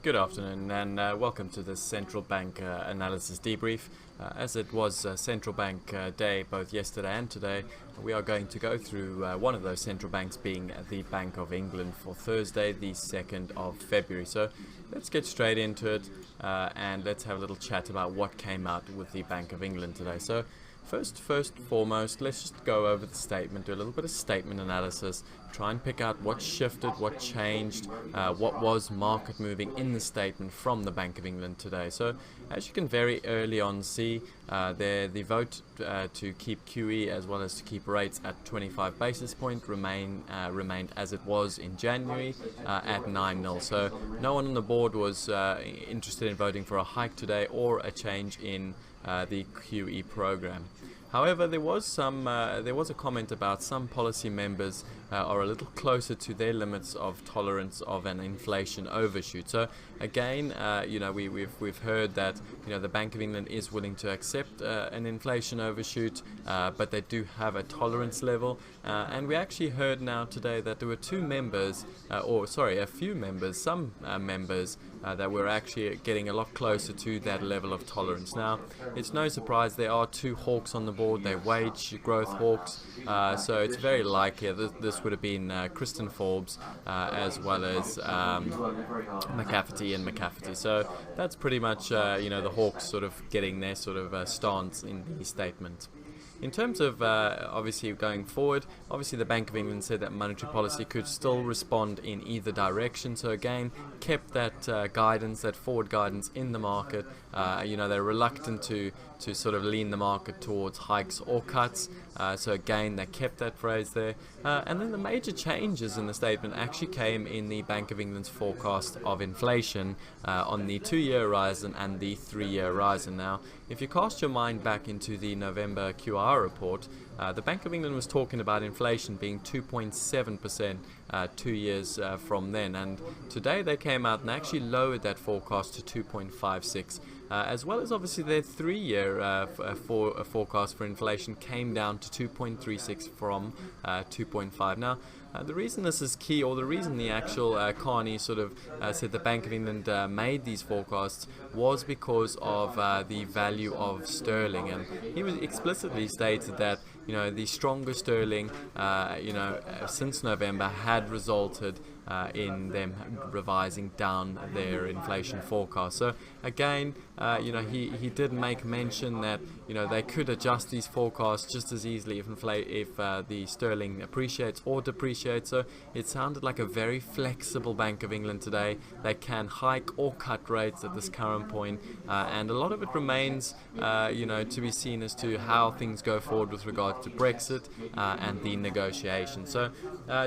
Good afternoon and welcome to this central bank analysis debrief. As it was central bank day both yesterday and today, we are going to go through one of those central banks being the Bank of England for Thursday, the 2nd of February. So let's get straight into it and let's have a little chat about what came out with the Bank of England today. So First foremost, let's just go over the statement, do a little bit of statement analysis, try and pick out what shifted, what changed, what was market moving in the statement from the Bank of England today. So as you can very early on see, the vote to keep QE as well as to keep rates at 25 basis point remained as it was in January at 9-0. So no one on the board was interested in voting for a hike today or a change in the QE program. However, there was a comment about some policy members are a little closer to their limits of tolerance of an inflation overshoot. So again, we've heard that the Bank of England is willing to accept an inflation overshoot, but they do have a tolerance level. And we actually heard now today that there were some members that were actually getting a lot closer to that level of tolerance. Now, it's no surprise there are two hawks on the board. They're wage growth hawks, so it's very likely this would have been Kristen Forbes as well as McCafferty. So that's pretty much the hawks sort of getting their sort of stance in the statement. In terms of obviously going forward, obviously the Bank of England said that monetary policy could still respond in either direction. So again, kept that guidance, that forward guidance in the market. They're reluctant to sort of lean the market towards hikes or cuts. So again, they kept that phrase there. And then the major changes in the statement actually came in the Bank of England's forecast of inflation on the 2-year horizon and the 3-year horizon. Now, if you cast your mind back into the November QR report, the Bank of England was talking about inflation being 2.7% 2 years from then, and today they came out and actually lowered that forecast to 2.56, as well as obviously their 3-year forecast for inflation came down to 2.36 from 2.5. Now, the reason this is key, or the reason the actual Carney sort of said the Bank of England made these forecasts, was because of the value of sterling, and he was explicitly stated that the stronger sterling since November had resulted in them revising down their inflation forecast. So again, he did make mention that they could adjust these forecasts just as easily if the sterling appreciates or depreciates. So it sounded like a very flexible Bank of England today. They can hike or cut rates at this current point, and a lot of it remains to be seen as to how things go forward with regard to Brexit and the negotiation. So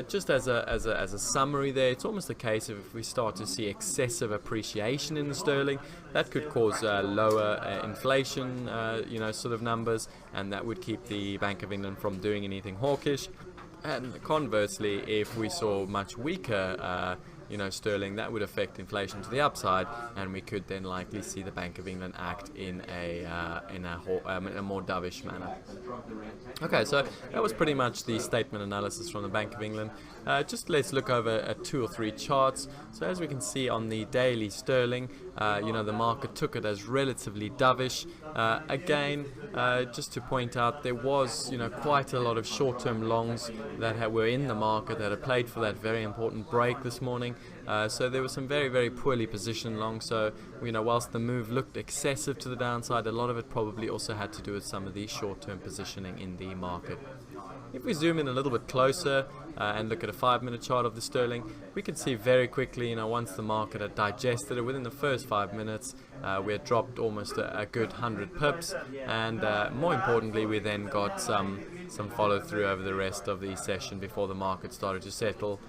just as a summary there, it's almost a case of if we start to see excessive appreciation in the sterling, that could cause lower inflation sort of numbers, and that would keep the Bank of England from doing anything hawkish. And conversely, if we saw much weaker sterling, that would affect inflation to the upside, and we could then likely see the Bank of England act in a more dovish manner. Okay, so that was pretty much the statement analysis from the Bank of England. Just let's look over at 2 or 3 charts. So as we can see on the daily sterling, the market took it as relatively dovish. Again, just to point out, there was quite a lot of short-term longs that were in the market that had played for that very important break this morning. So there were some very, very poorly positioned longs. So whilst the move looked excessive to the downside, a lot of it probably also had to do with some of the short-term positioning in the market. If we zoom in a little bit closer and look at a 5-minute chart of the sterling, we can see very quickly, once the market had digested it, within the first 5 minutes, we had dropped almost a good 100 pips, and more importantly, we then got some follow through over the rest of the session before the market started to settle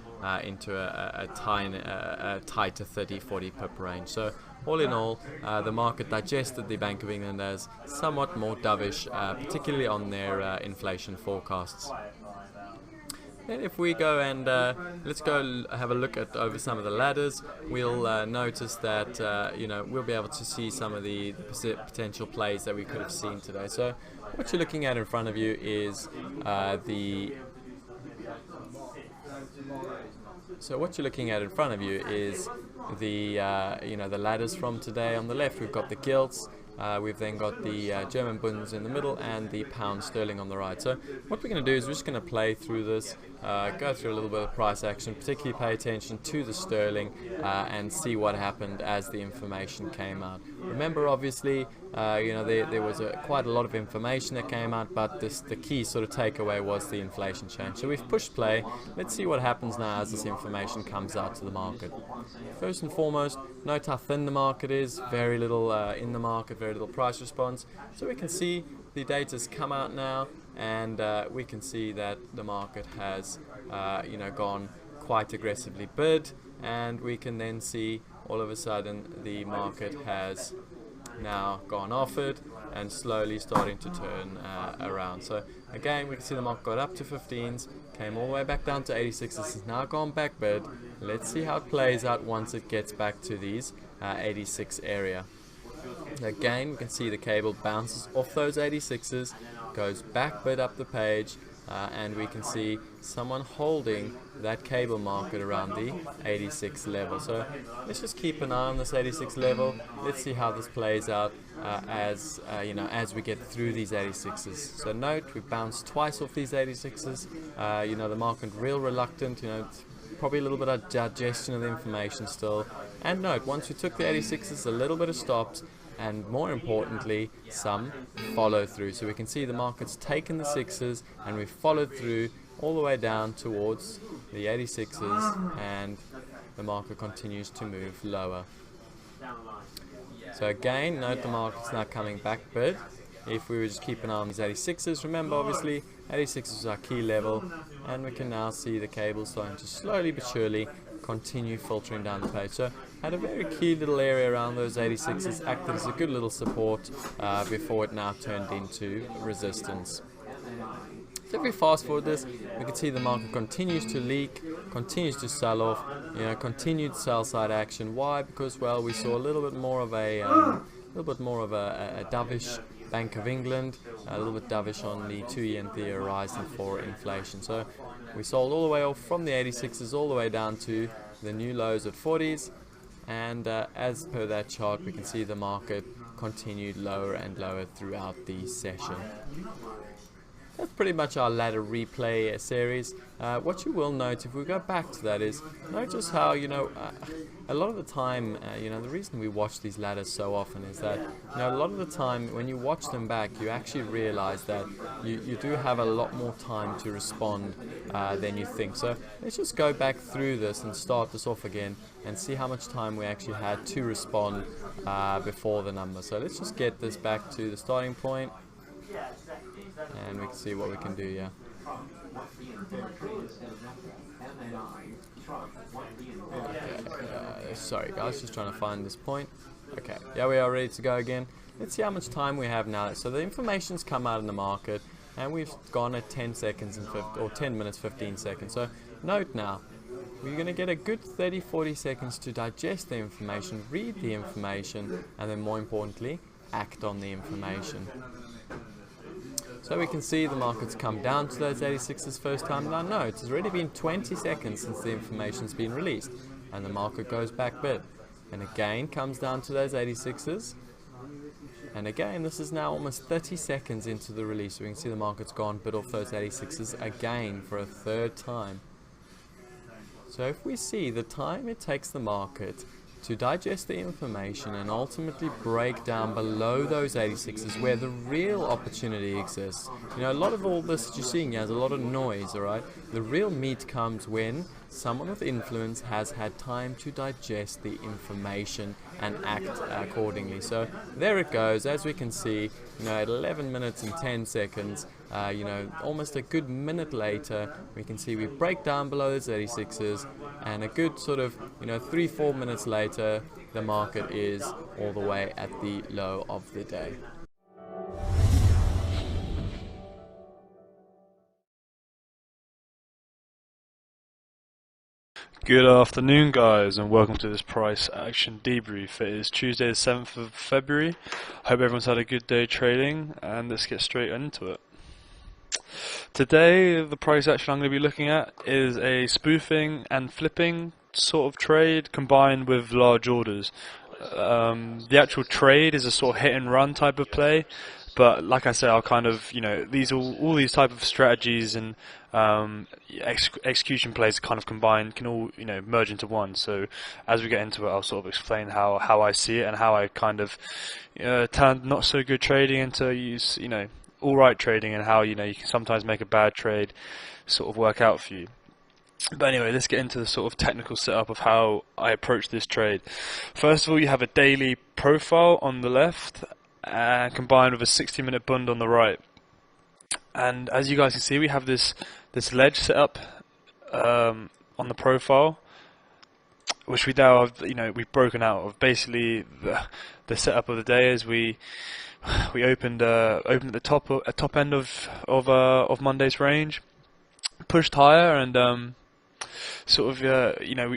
into a tighter 30-40 pip range. So all in all, the market digested the Bank of England as somewhat more dovish, particularly on their inflation forecasts. Then if we go and let's go have a look at over some of the ladders, we'll notice that we'll be able to see some of the potential plays that we could have seen today. So what you're looking at in front of you is the the ladders from today. On the left, we've got the gilts. We've then got the German bunds in the middle and the pound sterling on the right. So what we're going to do is we're just going to play through this, go through a little bit of price action, particularly pay attention to the sterling and see what happened as the information came out. Remember, obviously, there was quite a lot of information that came out, but the key sort of takeaway was the inflation change. So we've pushed play. Let's see what happens now as this information comes out to the market. First and foremost, note how thin the market is. Very little in the market, very little price response. So we can see the data's come out now, and we can see that the market has gone quite aggressively bid, and we can then see all of a sudden the market has now gone off it and slowly starting to turn around. So again, we can see the market got up to 15s, came all the way back down to 86s, has now gone back bid. Let's see how it plays out once it gets back to these 86 area. Again, we can see the cable bounces off those 86s, goes back bid up the page, and we can see someone holding that cable market around the 86 level. So let's just keep an eye on this 86 level. Let's see how this plays out as we get through these 86s. So note, we bounced twice off these 86s. The market real reluctant. Probably a little bit of digestion of the information still. And note, once we took the 86s, a little bit of stops, and more importantly, some follow through. So we can see the market's taken the 6s and we've followed through all the way down towards the 86s, and the market continues to move lower. So again, note the market's now coming back bid. If we were just keep an eye on these 86s, remember obviously 86 is our key level, and we can now see the cable starting to slowly but surely continue filtering down the page. So had a very key little area around those 86s, acted as a good little support before it now turned into resistance. So if we fast forward this, we can see the market continues to leak, continues to sell off, continued sell side action. Why? Because, well, we saw a little bit more of a dovish Bank of England, a little bit dovish on the 2-year and 3-year horizon for inflation. So we sold all the way off from the 86s all the way down to the new lows at 40s, and as per that chart, we can see the market continued lower and lower throughout the session. That's pretty much our ladder replay series. What you will note if we go back to that is notice how a lot of the time the reason we watch these ladders so often is that a lot of the time when you watch them back, you actually realize that you do have a lot more time to respond than you think. So let's just go back through this and start this off again and see how much time we actually had to respond before the number. So let's just get this back to the starting point, and we can see what we can do here. Okay, sorry guys, just trying to find this point. Okay, yeah, we are ready to go again. Let's see how much time we have now. So the information's come out in the market, and we've gone at 10 seconds or 10 minutes 15 seconds. So note now, we're going to get a good 30-40 seconds to digest the information, read the information, and then more importantly, act on the information. So we can see the market's come down to those 86s first time. Now note, it's already been 20 seconds since the information's been released, and the market goes back bid, and again comes down to those 86s, and again this is now almost 30 seconds into the release. So we can see the market's gone bid off those 86s again for a third time. So if we see the time it takes the market to digest the information and ultimately break down below those 86s where the real opportunity exists. A lot of all this that you're seeing here is a lot of noise, alright? The real meat comes when someone with influence has had time to digest the information and act accordingly. So there it goes. As we can see, at 11 minutes and 10 seconds, almost a good minute later, we can see we break down below those 86s, and a good sort of 3-4 minutes later, the market is all the way at the low of the day. Good afternoon guys, and welcome to this price action debrief. It is Tuesday the 7th of February. Hope everyone's had a good day trading, and let's get straight into it. Today the price action I'm going to be looking at is a spoofing and flipping sort of trade combined with large orders. The actual trade is a sort of hit and run type of play, but like I said, I'll kind of, all these type of strategies and execution plays kind of combined can all, merge into one. So as we get into it, I'll sort of explain how I see it and how I kind of turned not so good trading into all right trading, and how you can sometimes make a bad trade sort of work out for you. But anyway, let's get into the sort of technical setup of how I approach this trade. First of all, you have a daily profile on the left, combined with a 60-minute bund on the right. And as you guys can see, we have this ledge set up on the profile, which we now have, we've broken out of. Basically, the setup of the day is we opened at the top end of Monday's range, pushed higher, and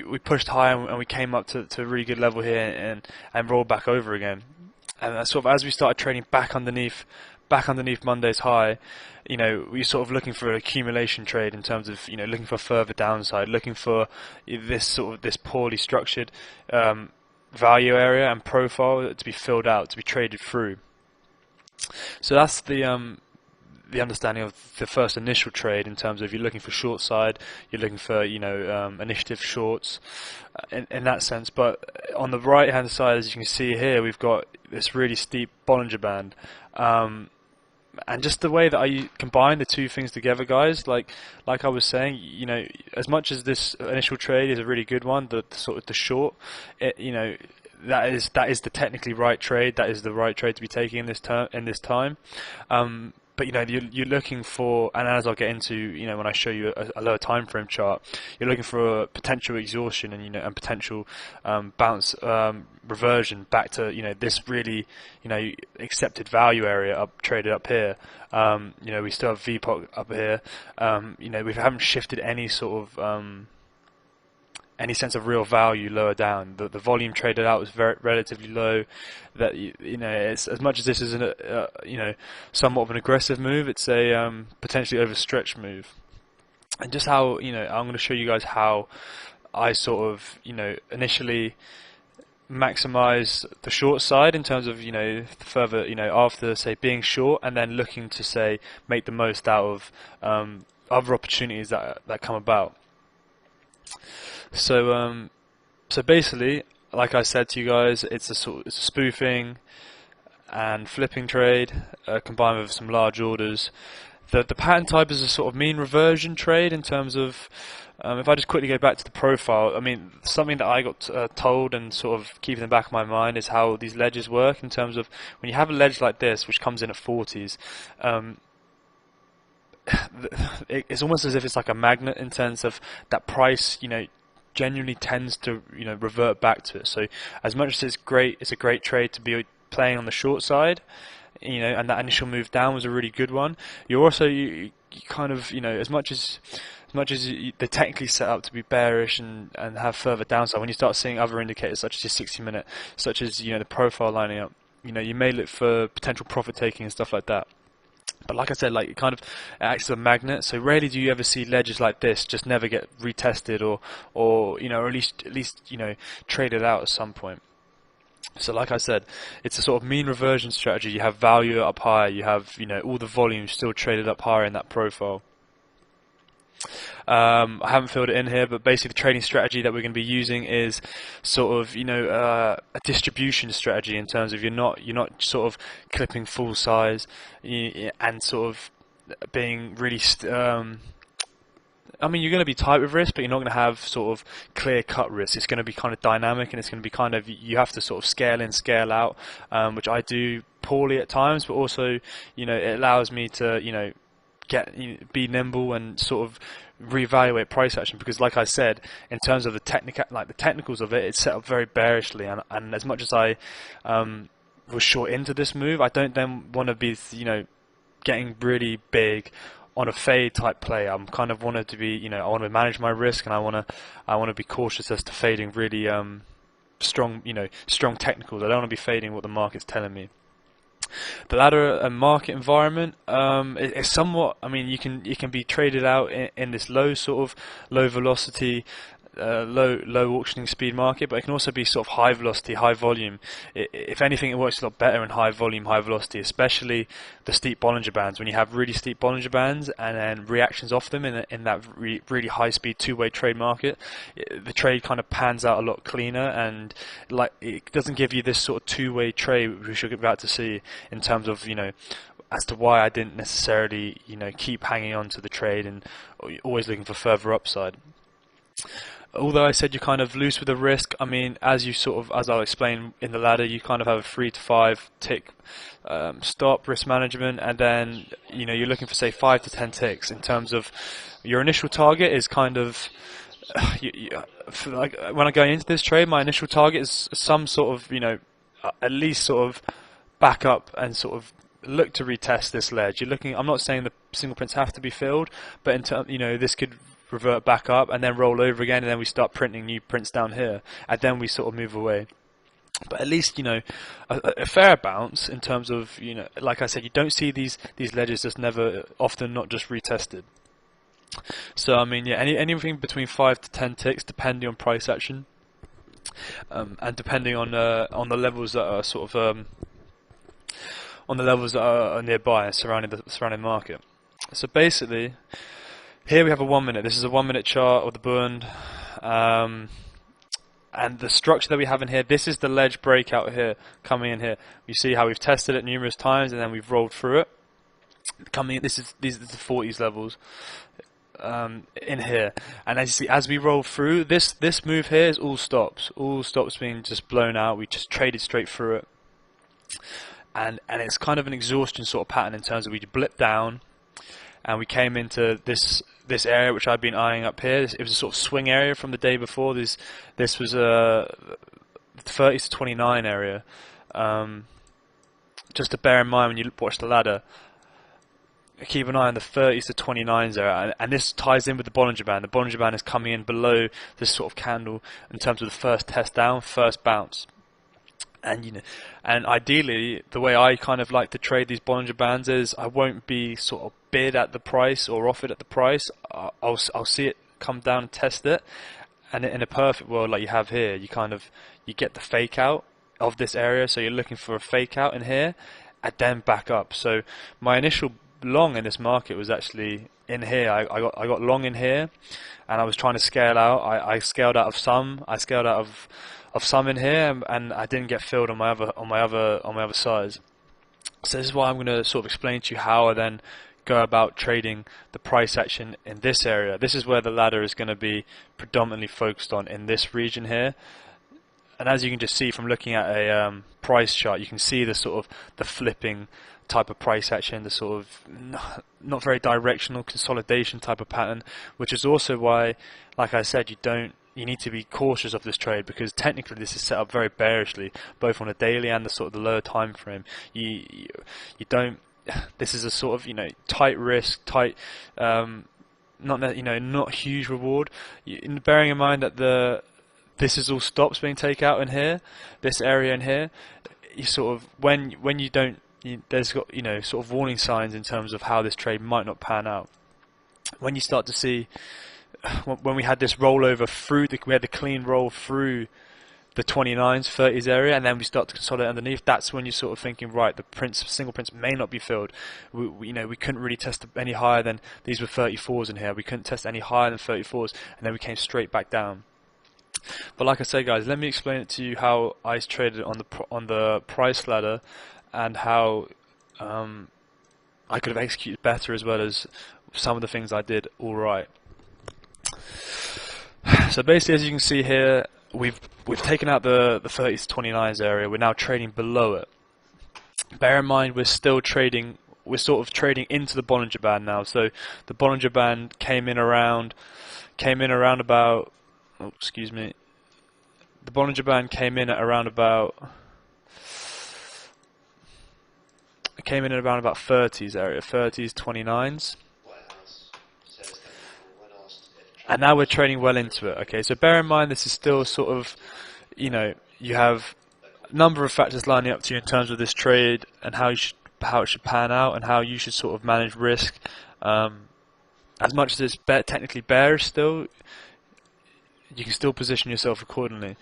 we pushed higher, and we came up to a really good level here, and rolled back over again. And sort of as we started trading back underneath Monday's high, we're sort of looking for an accumulation trade in terms of looking for further downside, looking for this poorly structured value area and profile to be filled out, to be traded through. So that's the understanding of the first initial trade, in terms of you're looking for short side, you're looking for initiative shorts in that sense. But on the right hand side, as you can see here, we've got this really steep Bollinger Band, and just the way that I combine the two things together, guys, like I was saying, as much as this initial trade is a really good one, the short, that is the technically right trade. That is the right trade to be taking in this time. But you're looking for, and as I'll get into, when I show you a lower time frame chart, you're looking for a potential exhaustion and potential bounce reversion back to this really accepted value area traded up here. We still have VPOC up here. We haven't shifted any sort of any sense of real value lower down. The volume traded out was relatively low. That it's, as much as this is somewhat of an aggressive move, it's a potentially overstretched move. And just how I'm going to show you guys how I sort of initially maximize the short side in terms of further after, say, being short, and then looking to, say, make the most out of other opportunities that come about. So basically, like I said to you guys, it's a spoofing and flipping trade combined with some large orders. The pattern type is a sort of mean reversion trade in terms of, if I just quickly go back to the profile, I mean, something that I got told and sort of keep in the back of my mind is how these ledges work, in terms of when you have a ledge like this, which comes in at 40s, it's almost as if it's like a magnet in terms of that price, genuinely tends to revert back to it. So as much as it's a great trade to be playing on the short side, and that initial move down was a really good one. You're also you kind of as much as they're technically set up to be bearish and have further downside, when you start seeing other indicators such as your 60-minute, such as the profile lining up, you may look for potential profit taking and stuff like that. But like I said, it kind of acts as a magnet. So rarely do you ever see ledges like this just never get retested or at least traded out at some point. So like I said, it's a sort of mean reversion strategy. You have value up higher. You have all the volume still traded up higher in that profile. I haven't filled it in here, but basically the trading strategy that we're going to be using is sort of a distribution strategy, in terms of you're not sort of clipping full size and sort of being really I mean, you're going to be tight with risk, but you're not going to have sort of clear cut risk. It's going to be kind of dynamic, and it's going to be kind of, you have to sort of scale in, scale out, which I do poorly at times, but also it allows me to be nimble and sort of reevaluate price action, because like I said, in terms of the technicals of it, it's set up very bearishly, and as much as I was short into this move, I don't then want to be getting really big on a fade type play. I'm kind of wanted to be I want to manage my risk, and I want to be cautious as to fading really strong technicals. I don't want to be fading what the market's telling me. The ladder market environment is somewhat, I mean, it can be traded out in this low velocity low auctioning speed market, but it can also be sort of high velocity, high volume. If anything, it works a lot better in high volume, high velocity, especially the steep Bollinger Bands. When you have really steep Bollinger Bands and then reactions off them in that really high speed two-way trade market, the trade kind of pans out a lot cleaner, and like it doesn't give you this sort of two-way trade which you're about to see in terms of, you know, as to why I didn't necessarily, you know, keep hanging on to the trade and always looking for further upside. Although I said you're kind of loose with the risk, I mean, as I'll explain in the ladder, you kind of have a 3 to 5 tick stop risk management, and then, you know, you're looking for, say, 5 to 10 ticks in terms of your initial target is kind of, like when I'm going into this trade, my initial target is some sort of, you know, at least sort of back up and sort of look to retest this ledge. You're looking, I'm not saying the single prints have to be filled, but in terms, you know, this could revert back up and then roll over again, and then we start printing new prints down here, and then we sort of move away. But at least, you know, a fair bounce in terms of, you know, like I said, you don't see these ledges just never, often not just retested. So I mean, yeah, anything between 5 to 10 ticks, depending on price action, and depending on the levels that are sort of on the levels that are nearby, surrounding the market. So basically, here we have a 1 minute. This is a 1 minute chart of the Bund, and the structure that we have in here. This is the ledge breakout here, coming in here. You see how we've tested it numerous times, and then we've rolled through it. These are the 40s levels in here, and as you see, as we roll through this move here is all stops being just blown out. We just traded straight through it. And it's kind of an exhaustion sort of pattern in terms of we blip down and we came into this area which I've been eyeing up here. It was a sort of swing area from the day before. This was a 30 to 29 area. Just to bear in mind when you watch the ladder, keep an eye on the 30s to 29s area, and this ties in with the Bollinger Band. The Bollinger Band is coming in below this sort of candle in terms of the first test down, first bounce. And you know, and ideally, the way I kind of like to trade these Bollinger Bands is I won't be sort of bid at the price or offered at the price. I'll see it come down and test it, and in a perfect world like you have here, you get the fake out of this area. So you're looking for a fake out in here, and then back up. So my initial long in this market was actually in here. I got long in here, and I was trying to scale out. I scaled out of some. I scaled out of some in here, and I didn't get filled on my other sides. So this is why I'm going to sort of explain to you how I then go about trading the price action in this area. This is where the ladder is going to be predominantly focused on, in this region here. And as you can just see from looking at a price chart, you can see the sort of the flipping type of price action, the sort of not very directional consolidation type of pattern, which is also why, like I said, you need to be cautious of this trade, because technically this is set up very bearishly, both on a daily and the sort of the lower time frame. You don't. This is a sort of, you know, tight risk, tight, not huge reward. Bearing in mind that this is all stops being taken out in here, this area in here. You sort of when you don't. There's got, you know, sort of warning signs in terms of how this trade might not pan out. When you start to see, when we had this rollover through, we had the clean roll through the 29s, 30s area, and then we start to consolidate underneath. That's when you're sort of thinking, right, the single prints may not be filled. We couldn't really test any higher than, these were 34s in here. We couldn't test any higher than 34s, and then we came straight back down. But like I say, guys, let me explain it to you how I traded on the price ladder, and how I could have executed better, as well as some of the things I did all right. So basically, as you can see here, we've taken out the 30s to 29s area. We're now trading below it. Bear in mind, we're sort of trading into the Bollinger Band now. So the Bollinger Band came in around about. Oh, excuse me. The Bollinger Band came in at around about 30s area, 30s, 29s. And now we're trading well into it. Okay, so bear in mind, this is still sort of, you know, you have a number of factors lining up to you in terms of this trade, and how it should pan out, and how you should sort of manage risk. As much as it's technically bearish still, you can still position yourself accordingly.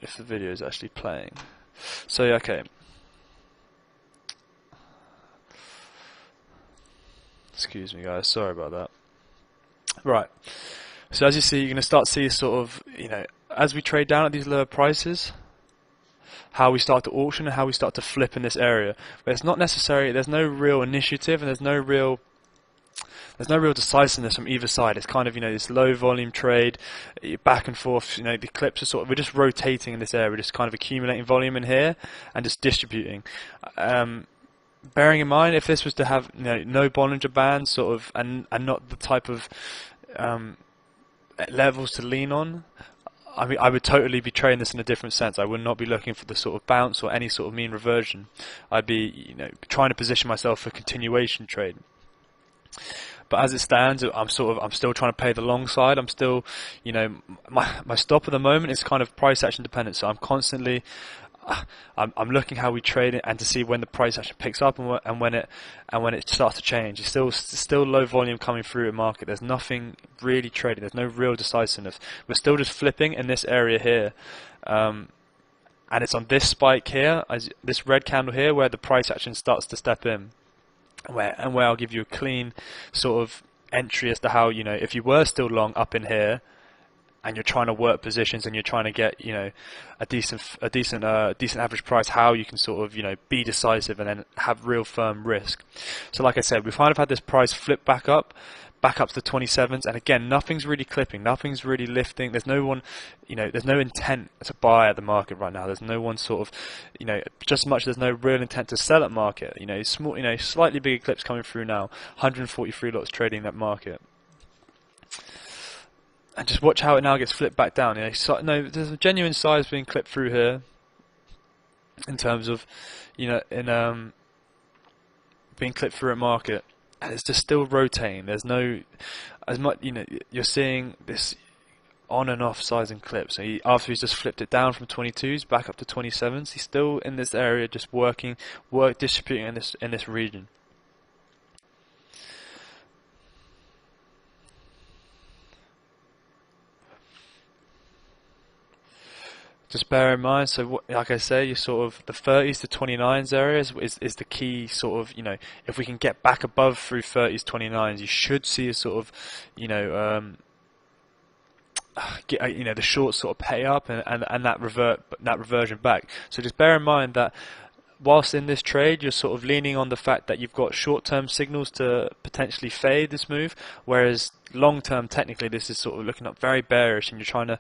If the video is actually playing. So yeah, okay. Excuse me guys, sorry about that. Right. So as you see, you're going to start to see sort of, as we trade down at these lower prices, how we start to auction and how we start to flip in this area. But it's not necessary, there's no real initiative and there's no real decisiveness from either side. It's kind of, this low volume trade, back and forth, the clips are we're just rotating in this area, we're just kind of accumulating volume in here and just distributing. Bearing in mind, if this was to have no Bollinger Band and not the type of levels to lean on, I mean, I would totally be trading this in a different sense. I would not be looking for the sort of bounce or any sort of mean reversion. I'd be, trying to position myself for continuation trade. But as it stands, I'm still trying to play the long side. I'm still, my stop at the moment is kind of price action dependent. So I'm constantly, I'm looking how we trade it and to see when the price action picks up and when it starts to change. It's still low volume coming through the market. There's nothing really trading. There's no real decisiveness. We're still just flipping in this area here, and it's on this spike here, this red candle here, where the price action starts to step in. Where I'll give you a clean sort of entry as to how, if you were still long up in here and you're trying to work positions and you're trying to get, a decent average price, how you can sort of, be decisive and then have real firm risk. So like I said, we've kind of had this price flip back up to the 27s, and again, nothing's really clipping, nothing's really lifting. There's no one, there's no intent to buy at the market right now. There's no one sort of, just as much as there's no real intent to sell at market. Small, slightly bigger clips coming through now. 143 lots trading that market. And just watch how it now gets flipped back down. There's a genuine size being clipped through here, in terms of, being clipped through at market. And it's just still rotating. There's no, as much, you're seeing this on and off size and clip. So after he's just flipped it down from 22s back up to 27s, he's still in this area, just distributing in this region. Just bear in mind, so like I say, you sort of the 30s to 29s areas is the key sort of, if we can get back above through 30s, 29s, you should see a sort of, the shorts sort of pay up and that reversion back. So just bear in mind that whilst in this trade, you're sort of leaning on the fact that you've got short-term signals to potentially fade this move, whereas long-term, technically, this is sort of looking up very bearish, and you're trying to,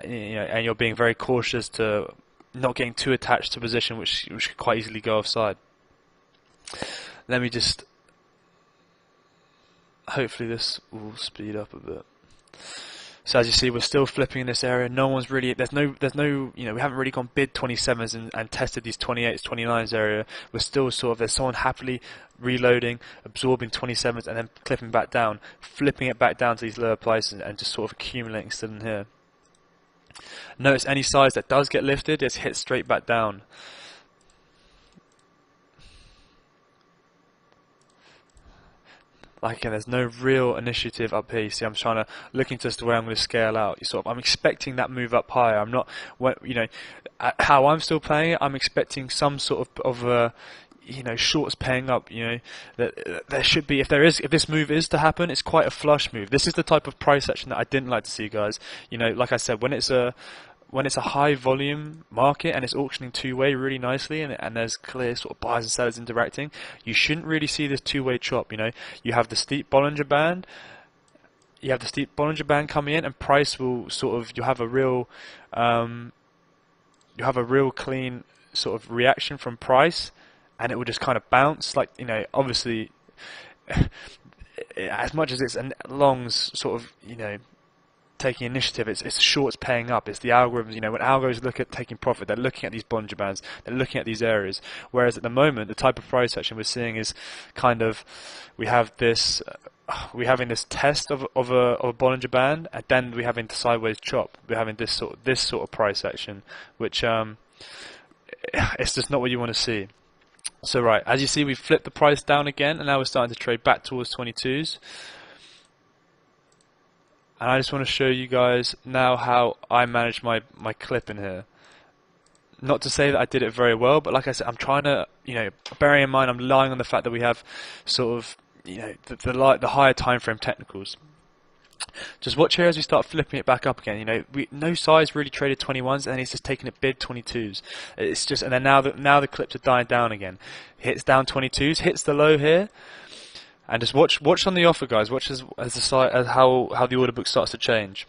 and you're being very cautious to not getting too attached to position, which could quite easily go offside. Let me just, hopefully this will speed up a bit. So as you see, we're still flipping in this area. No one's really, there's no, we haven't really gone bid 27s and tested these 28s, 29s area. We're still sort of, there's someone happily reloading, absorbing 27s and then clipping back down, flipping it back down to these lower prices and just sort of accumulating still in here. Notice any size that does get lifted is hit straight back down. Like again, there's no real initiative up here. You see, I'm trying to look into as to where I'm going to scale out. I'm expecting that move up higher. I'm not, how I'm still playing it. I'm expecting some sort of shorts paying up. That there should be, if this move is to happen, it's quite a flush move. This is the type of price action that I didn't like to see, guys. Like I said, when it's a high volume market and it's auctioning two-way really nicely and there's clear sort of buyers and sellers interacting, you shouldn't really see this two-way chop. You have the steep Bollinger Band, coming in, and price will sort of, you have a real clean sort of reaction from price, and it will just kind of bounce, like, obviously as much as it's longs sort of, taking initiative, it's shorts paying up. It's the algorithms, when algos look at taking profit, they're looking at these Bollinger Bands, they're looking at these areas, whereas at the moment the type of price action we're seeing is kind of, we're having this test of a Bollinger Band, and then we're having the sideways chop. We're having this sort of price action, which it's just not what you want to see. So right, as you see, we've flipped the price down again, and now we're starting to trade back towards 22s. and I just want to show you guys now how I manage my clip in here. Not to say that I did it very well, but like I said, I'm trying to, bearing in mind I'm relying on the fact that we have sort of, the higher time frame technicals. Just watch here as we start flipping it back up again. No size really traded 21s, and he's just taking it bid 22s. It's just, and then now the clips are dying down again. Hits down 22s, hits the low here, and just watch on the offer, guys. Watch as how the order book starts to change.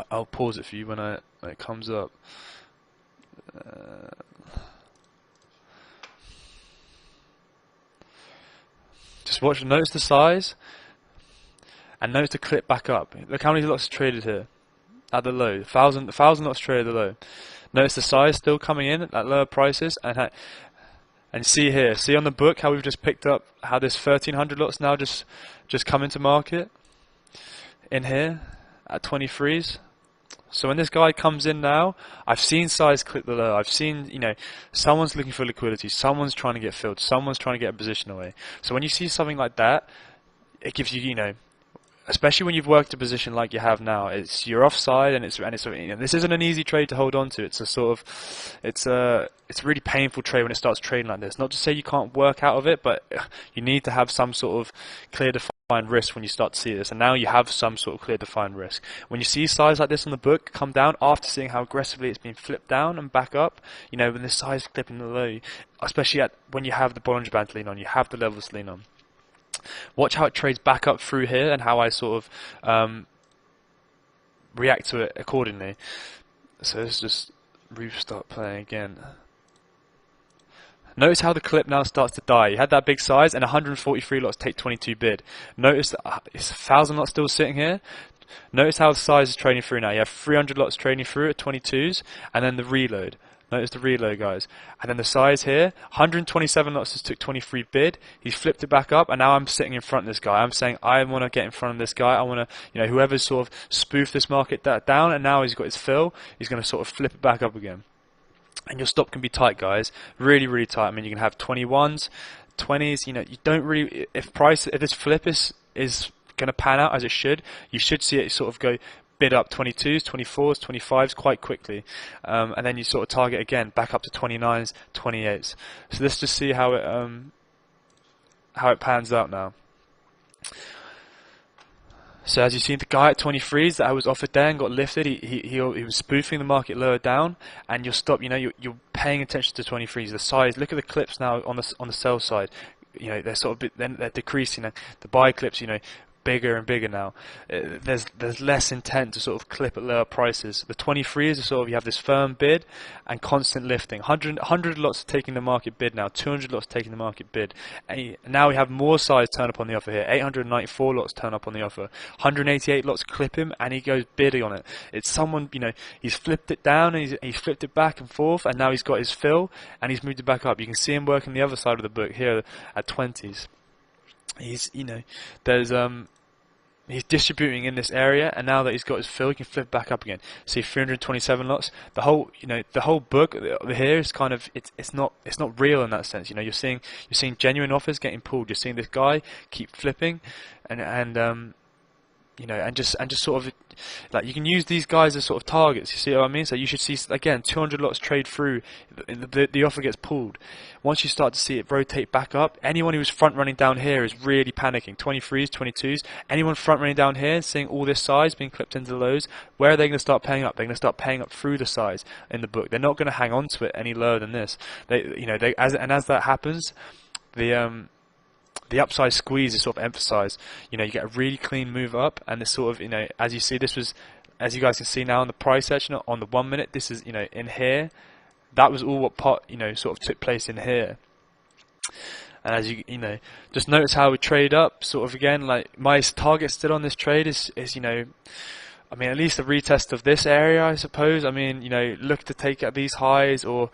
I'll pause it for you when it comes up. Just watch. Notice the size. And notice the clip back up. Look how many lots traded here at the low. 1,000 lots traded at the low. Notice the size still coming in at lower prices, and see here. See on the book how we've just picked up how this 1,300 lots now just come into market in here at 23s. So when this guy comes in now, I've seen size clip the low. I've seen, someone's looking for liquidity. Someone's trying to get filled. Someone's trying to get a position away. So when you see something like that, it gives you, especially when you've worked a position like you have now, you're offside, and this isn't an easy trade to hold on to. It's a really painful trade when it starts trading like this. Not to say you can't work out of it, but you need to have some sort of clear defined risk when you start to see this. And now you have some sort of clear defined risk. When you see size like this on the book come down after seeing how aggressively it's been flipped down and back up, when the size clipping the low, especially when you have the Bollinger Band to lean on, you have the levels to lean on. Watch how it trades back up through here and how I sort of react to it accordingly. So let's just restart playing again. Notice how the clip now starts to die. You had that big size and 143 lots take 22 bid. Notice that it's 1,000 lots still sitting here. Notice how the size is trading through now. You have 300 lots trading through at 22s, and then the reload. Notice the reload, guys. And then the size here, 127 lots just took 23 bid. He's flipped it back up, and now I'm sitting in front of this guy. I'm saying I want to get in front of this guy. I want to, whoever's sort of spoofed this market down, and now he's got his fill, he's going to sort of flip it back up again. And your stop can be tight, guys. Really, really tight. I mean, you can have 21s, 20s. You don't really, if this flip is going to pan out as it should, you should see it sort of go bid up 22s, 24s, 25s quite quickly, and then you sort of target again back up to 29s, 28s. So let's just see how it pans out now. So as you see, the guy at 23s that I was offered there and got lifted, he was spoofing the market lower down, and you'll stop. You're paying attention to 23s. The size. Look at the clips now on the sell side. They're sort of they're decreasing. The buy clips, bigger and bigger now. There's less intent to sort of clip at lower prices. The 23s are sort of, you have this firm bid and constant lifting. 100 lots taking the market bid now, 200 lots taking the market bid. And now we have more size turn up on the offer here. 894 lots turn up on the offer. 188 lots clip him, and he goes bidding on it. It's someone, he's flipped it down and he's flipped it back and forth, and now he's got his fill and he's moved it back up. You can see him working the other side of the book here at 20s. He's, he's distributing in this area, and now that he's got his fill, he can flip back up again. See, 327 lots. The whole book here is kind of it's not real in that sense. You're seeing genuine offers getting pulled. You're seeing this guy keep flipping, and just sort of like you can use these guys as sort of targets. You see what I mean? So you should see again 200 lots trade through. The offer gets pulled. Once you start to see it rotate back up, anyone who's front running down here is really panicking. 23s, 22s. Anyone front running down here, seeing all this size being clipped into the lows, where are they going to start paying up? They're going to start paying up through the size in the book. They're not going to hang on to it any lower than this. As that happens, the upside squeeze is sort of emphasized. You get a really clean move up, and this sort of, as you see, this was, as you guys can see now on the price section on the 1 minute, this is, in here, that was all what sort of took place in here. And as you just notice how we trade up, sort of again, like my target still on this trade is I mean, at least a retest of this area, I suppose. I mean, look to take at these highs, or,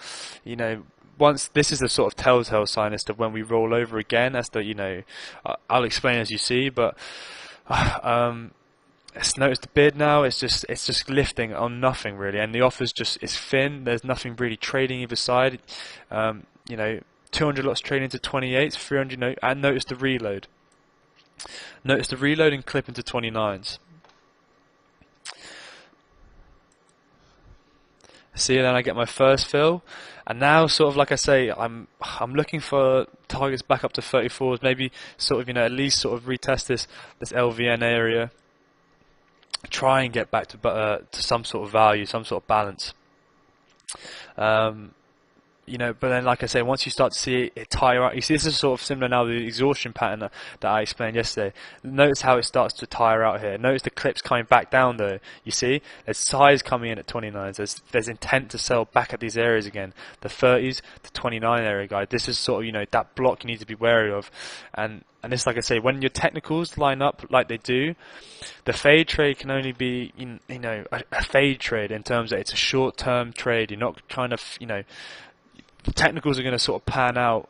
once this is the sort of telltale sign as to when we roll over again, as to, I'll explain as you see, but let's notice the bid now, it's just lifting on nothing really, and the offer's is thin. There's nothing really trading either side. 200 lots trading into 28s, 300, and notice the reload. Notice the reload and clip into 29s. See, then I get my first fill, and now sort of like I say, I'm looking for targets back up to 34s, maybe sort of, you know, at least sort of retest this LVN area, try and get back to some sort of value, some sort of balance. You know, but then, like I say, once you start to see it tire out, you see this is sort of similar now to the exhaustion pattern that I explained yesterday. Notice how it starts to tire out here. Notice the clips coming back down though. You see, there's size coming in at 29s. There's intent to sell back at these areas again. The 30s to 29 area, guys. This is sort of, you know, that block you need to be wary of. And it's like I say, when your technicals line up like they do, the fade trade can only be, you know, a fade trade in terms that it's a short-term trade. You're not trying to, you know, the technicals are going to sort of pan out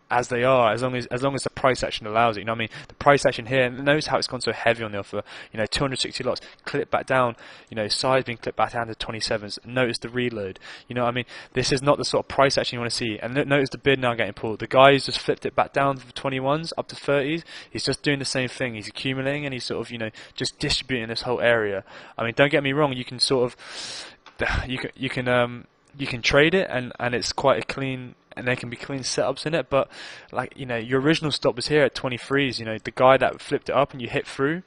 as they are, as long as the price action allows it. You know what I mean? The price action here, and notice how it's gone so heavy on the offer. You know, 260 lots, clip back down. You know, size being clipped back down to 27s. Notice the reload. You know what I mean? This is not the sort of price action you want to see. And notice the bid now getting pulled. The guy who's just flipped it back down from 21s up to 30s. He's just doing the same thing. He's accumulating and he's sort of, you know, just distributing this whole area. I mean, don't get me wrong. You can sort of, you can trade it and it's quite a clean, and there can be clean setups in it, but like, you know, your original stop was here at 23s. You know, the guy that flipped it up and you hit through,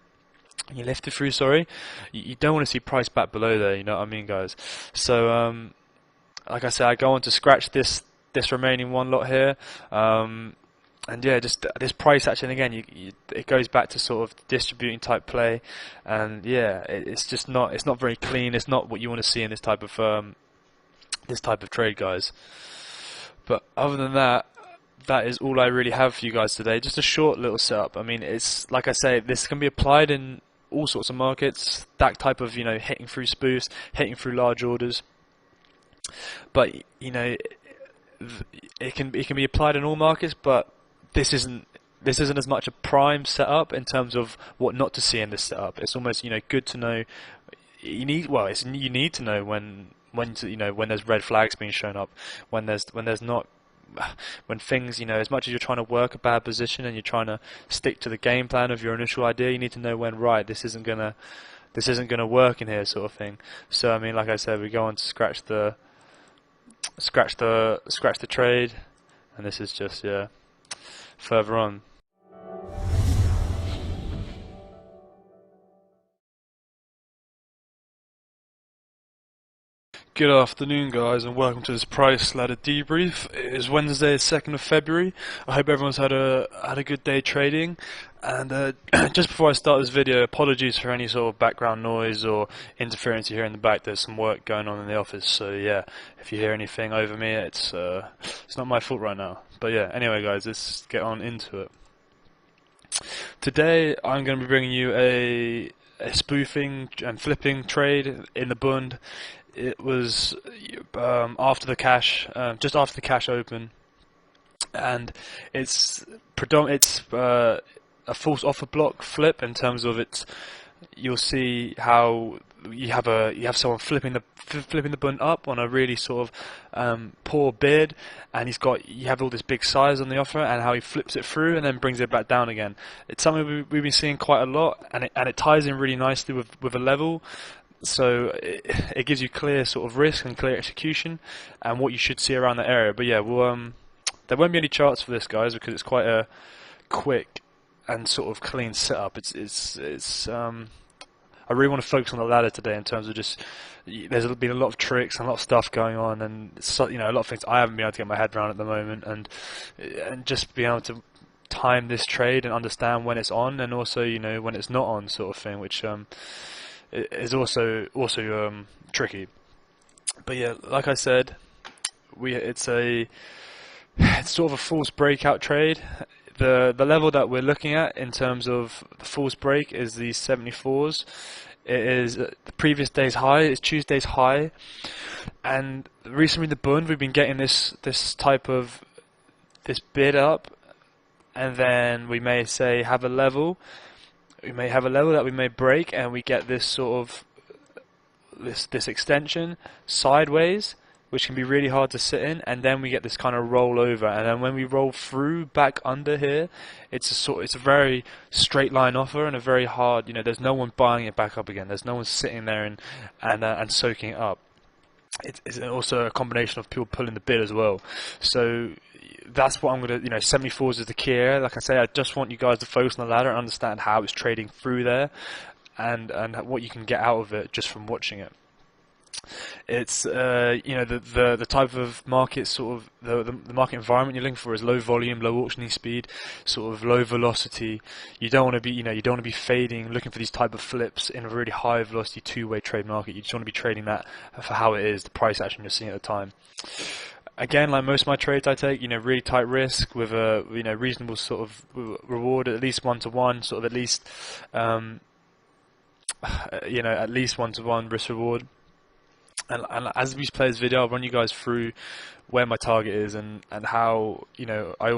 you lifted through, sorry, you don't want to see price back below there, you know what I mean, guys? So like I said, I go on to scratch this remaining one lot here, and yeah, just this price action again, it goes back to sort of distributing type play, and yeah, it's just not, it's not very clean. It's not what you want to see in this type of trade, guys. But other than that, that is all I really have for you guys today. Just a short little setup. I mean, it's like I say, this can be applied in all sorts of markets. That type of, you know, hitting through spoofs, hitting through large orders. But you know, it can be applied in all markets. But this isn't as much a prime setup in terms of what not to see in this setup. It's almost, you know, good to know. You need to know when to, you know, when there's red flags being shown up, when there's not, when things, you know, as much as you're trying to work a bad position and you're trying to stick to the game plan of your initial idea, you need to know when, right, this isn't gonna work in here, sort of thing. So I mean, like I said, we go on to scratch the trade, and this is just, yeah, further on. Good afternoon, guys, and welcome to this price ladder debrief. It is Wednesday, 2nd of February. I hope everyone's had a good day trading. And just before I start this video, apologies for any sort of background noise or interference you hear in the back. There's some work going on in the office, so yeah, if you hear anything over me, it's not my fault right now. But yeah, anyway, guys, let's get on into it. Today, I'm going to be bringing you a spoofing and flipping trade in the Bund. It was after the cash, just after the cash open, and it's a false offer block flip in terms of its. You'll see how you have someone flipping the Bund up on a really sort of poor bid, and you have all this big size on the offer, and how he flips it through and then brings it back down again. It's something we've been seeing quite a lot, and it ties in really nicely with a level. So it gives you clear sort of risk and clear execution and what you should see around the area. But yeah, there won't be any charts for this, guys, because it's quite a quick and sort of clean setup. I really want to focus on the ladder today in terms of just, there's been a lot of tricks and a lot of stuff going on, and you know, a lot of things I haven't been able to get my head around at the moment, and just being able to time this trade and understand when it's on and also, you know, when it's not on, sort of thing, which is also tricky. But yeah, like I said, it's sort of a false breakout trade. The level that we're looking at in terms of the false break is the 74s. It is the previous day's high. It's Tuesday's high, and recently the Bund we've been getting this type of bid up, and then we may say have a level. We may have a level that we may break, and we get this sort of this extension sideways, which can be really hard to sit in, and then we get this kind of roll over, and then when we roll through back under here, it's a very straight line offer and a very hard, you know, there's no one buying it back up again. There's no one sitting there and soaking it up. it's also a combination of people pulling the bid as well. So that's what I'm gonna, 74s is the key area. Like I say, I just want you guys to focus on the ladder and understand how it's trading through there, and what you can get out of it just from watching it. It's the type of market, sort of the market environment you're looking for is low volume, low auctioning speed, sort of low velocity. You don't want to be, you don't want to be fading, looking for these type of flips in a really high velocity two-way trade market. You just want to be trading that for how it is, the price action you're seeing at the time. Again, like most of my trades I take, really tight risk with a, reasonable sort of reward, at least 1-to-1, sort of at least, at least 1-to-1 risk reward. And as we play this video, I'll run you guys through where my target is and how, I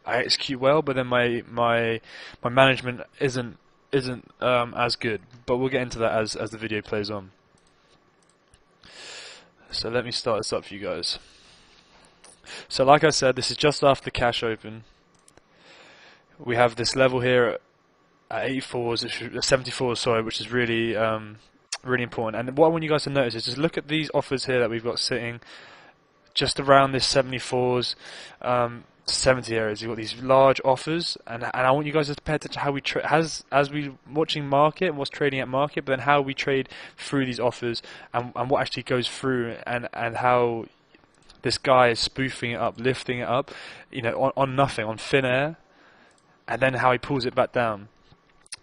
execute well, but then my management isn't as good. But we'll get into that as the video plays on. So let me start this up for you guys. So like I said, this is just after the cash open. We have this level here at 74s, sorry, which is really really important. And what I want you guys to notice is just look at these offers here that we've got sitting just around this 74s, 70 areas. You've got these large offers, and I want you guys to pay attention to how we as we watching market and what's trading at market, but then how we trade through these offers and what actually goes through, and how this guy is spoofing it up, lifting it up, on nothing, on thin air, and then how he pulls it back down.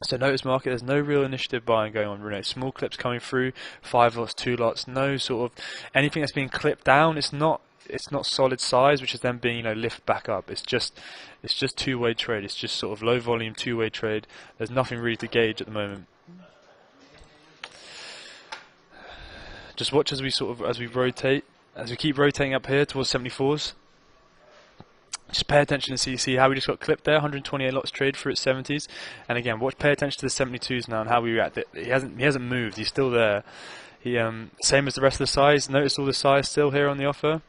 So notice market, there's no real initiative buying going on. Small clips coming through, 5 lots, 2 lots, no sort of anything that's being clipped down. It's not solid size, which is then being lift back up. It's just two-way trade. It's just sort of low volume two-way trade. There's nothing really to gauge at the moment. Just watch as we rotate, as we keep rotating up here towards 74s. Just pay attention to see how we just got clipped there. 128 lots trade through at 70s, and again, pay attention to the 72s now and how we react. He hasn't moved. He's still there. He same as the rest of the size. Notice all the size still here on the offer.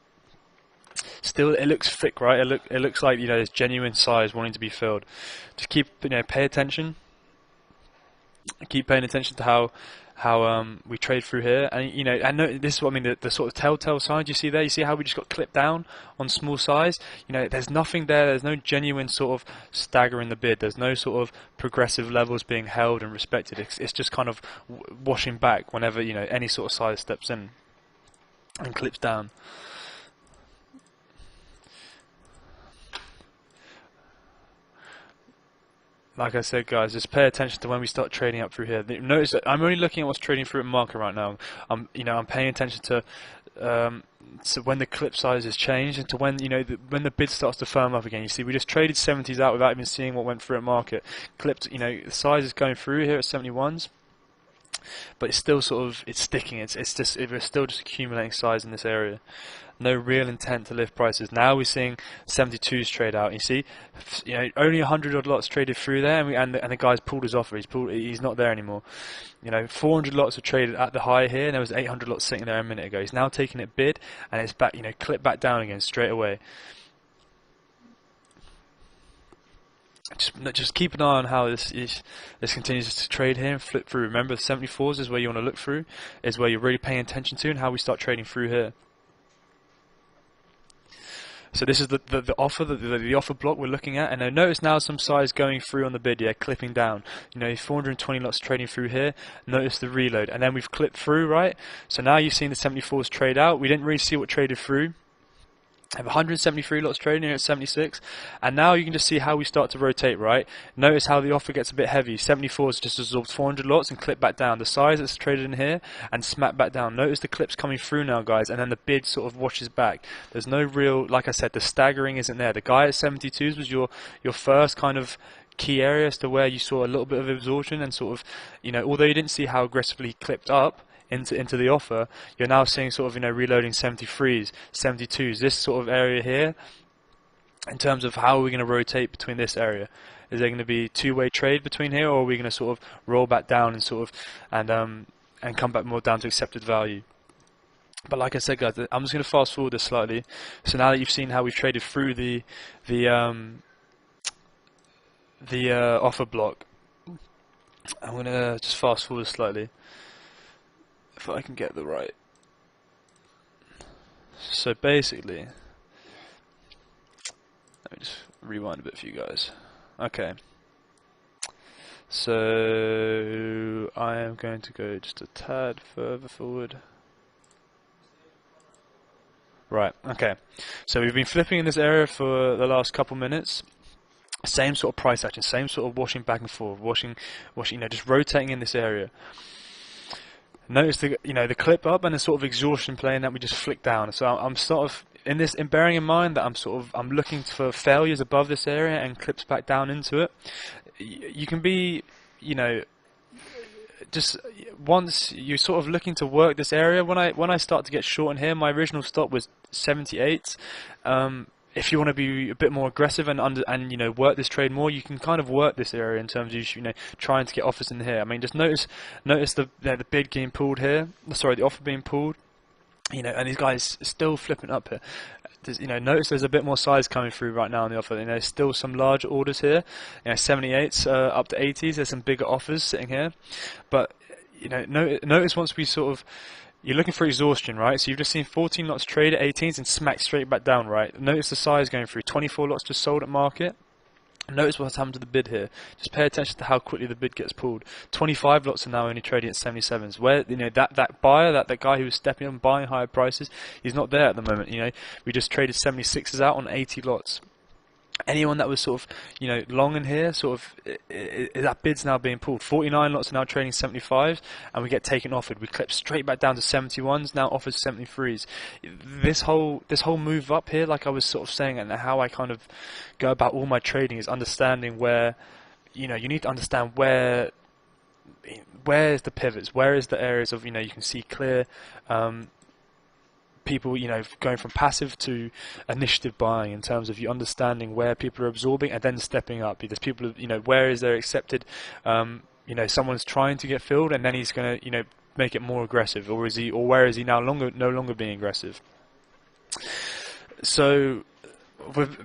Still, it looks thick, right? It looks like there's genuine size wanting to be filled. Just keep pay attention. Keep paying attention to how we trade through here, and I know this is what I mean. The sort of telltale signs you see there. You see how we just got clipped down on small size. There's nothing there. There's no genuine sort of stagger in the bid. There's no sort of progressive levels being held and respected. It's just kind of washing back whenever any sort of size steps in and clips down. Like I said, guys, just pay attention to when we start trading up through here. Notice that I'm only looking at what's trading through at market right now. I'm paying attention to so when the clip size is changed, and to when when the bid starts to firm up again. You see, we just traded 70s out without even seeing what went through at market. Clipped, the size is going through here at 71s, but it's still it's sticking. We're still just accumulating size in this area. No real intent to lift prices. Now we're seeing 72s trade out. You see, only 100 odd lots traded through there, and the guy's pulled his offer. He's not there anymore. 400 lots are traded at the high here, and there was 800 lots sitting there a minute ago. He's now taking it bid, and it's back. Clip back down again straight away. Just keep an eye on how this continues to trade here and flip through. Remember, the 74s is where you want to look through, is where you're really paying attention to, and how we start trading through here. So this is the offer, the offer block we're looking at, and notice now some size going through on the bid, clipping down. 420 lots trading through here. Notice the reload, and then we've clipped through, right? So now you've seen the 74s trade out. We didn't really see what traded through. I have 173 lots trading here at 76, and now you can just see how we start to rotate, right? Notice how the offer gets a bit heavy. 74s just absorbed 400 lots and clip back down. The size that's traded in here and smack back down. Notice the clips coming through now, guys, and then the bid sort of washes back. There's no real, like I said, the staggering isn't there. The guy at 72s was your first kind of key area as to where you saw a little bit of absorption, and sort of, although you didn't see how aggressively clipped up into the offer, you're now seeing sort of reloading 73s, 72s, this sort of area here. In terms of how are we going to rotate between this area, is there going to be two-way trade between here, or are we going to sort of roll back down and sort of and come back more down to accepted value? But like I said, guys, I'm just going to fast forward this slightly. So now that you've seen how we've traded through the offer block, I'm going to just fast forward slightly. If I can get the right So basically, let me just rewind a bit for you guys. Okay. So I am going to go just a tad further forward. Right, okay. So we've been flipping in this area for the last couple minutes. Same sort of price action, same sort of washing back and forth, washing, just rotating in this area. Notice the clip up and the sort of exhaustion playing that we just flick down. So I'm sort of in bearing in mind that I'm looking for failures above this area and clips back down into it. You can be, just once you're sort of looking to work this area. When I start to get short in here, my original stop was 78. If you want to be a bit more aggressive and work this trade more, you can kind of work this area in terms of trying to get offers in here. I mean, just notice the bid getting pulled here. Sorry, the offer being pulled. And these guys still flipping up here. Notice there's a bit more size coming through right now on the offer. There's still some large orders here. 78s up to 80s. There's some bigger offers sitting here, but notice once we sort of. You're looking for exhaustion, right? So you've just seen 14 lots trade at 18s and smacked straight back down, right? Notice the size going through. 24 lots just sold at market. Notice what's happened to the bid here. Just pay attention to how quickly the bid gets pulled. 25 lots are now only trading at 77s. Where that buyer, that guy who was stepping up and buying higher prices, he's not there at the moment. We just traded 76s out on 80 lots. Anyone that was sort of, long in here, that bid's now being pulled. 49 lots are now trading 75s, and we get taken offered. We clip straight back down to 71s, now offers 73s. This whole move up here, like I was sort of saying, and how I kind of go about all my trading is understanding where, you need to understand where's the pivots, where is the areas of, you can see clear, people, going from passive to initiative buying in terms of you understanding where people are absorbing and then stepping up. Because people, where is there accepted, someone's trying to get filled and then he's going to, make it more aggressive, or where is he no longer being aggressive? So,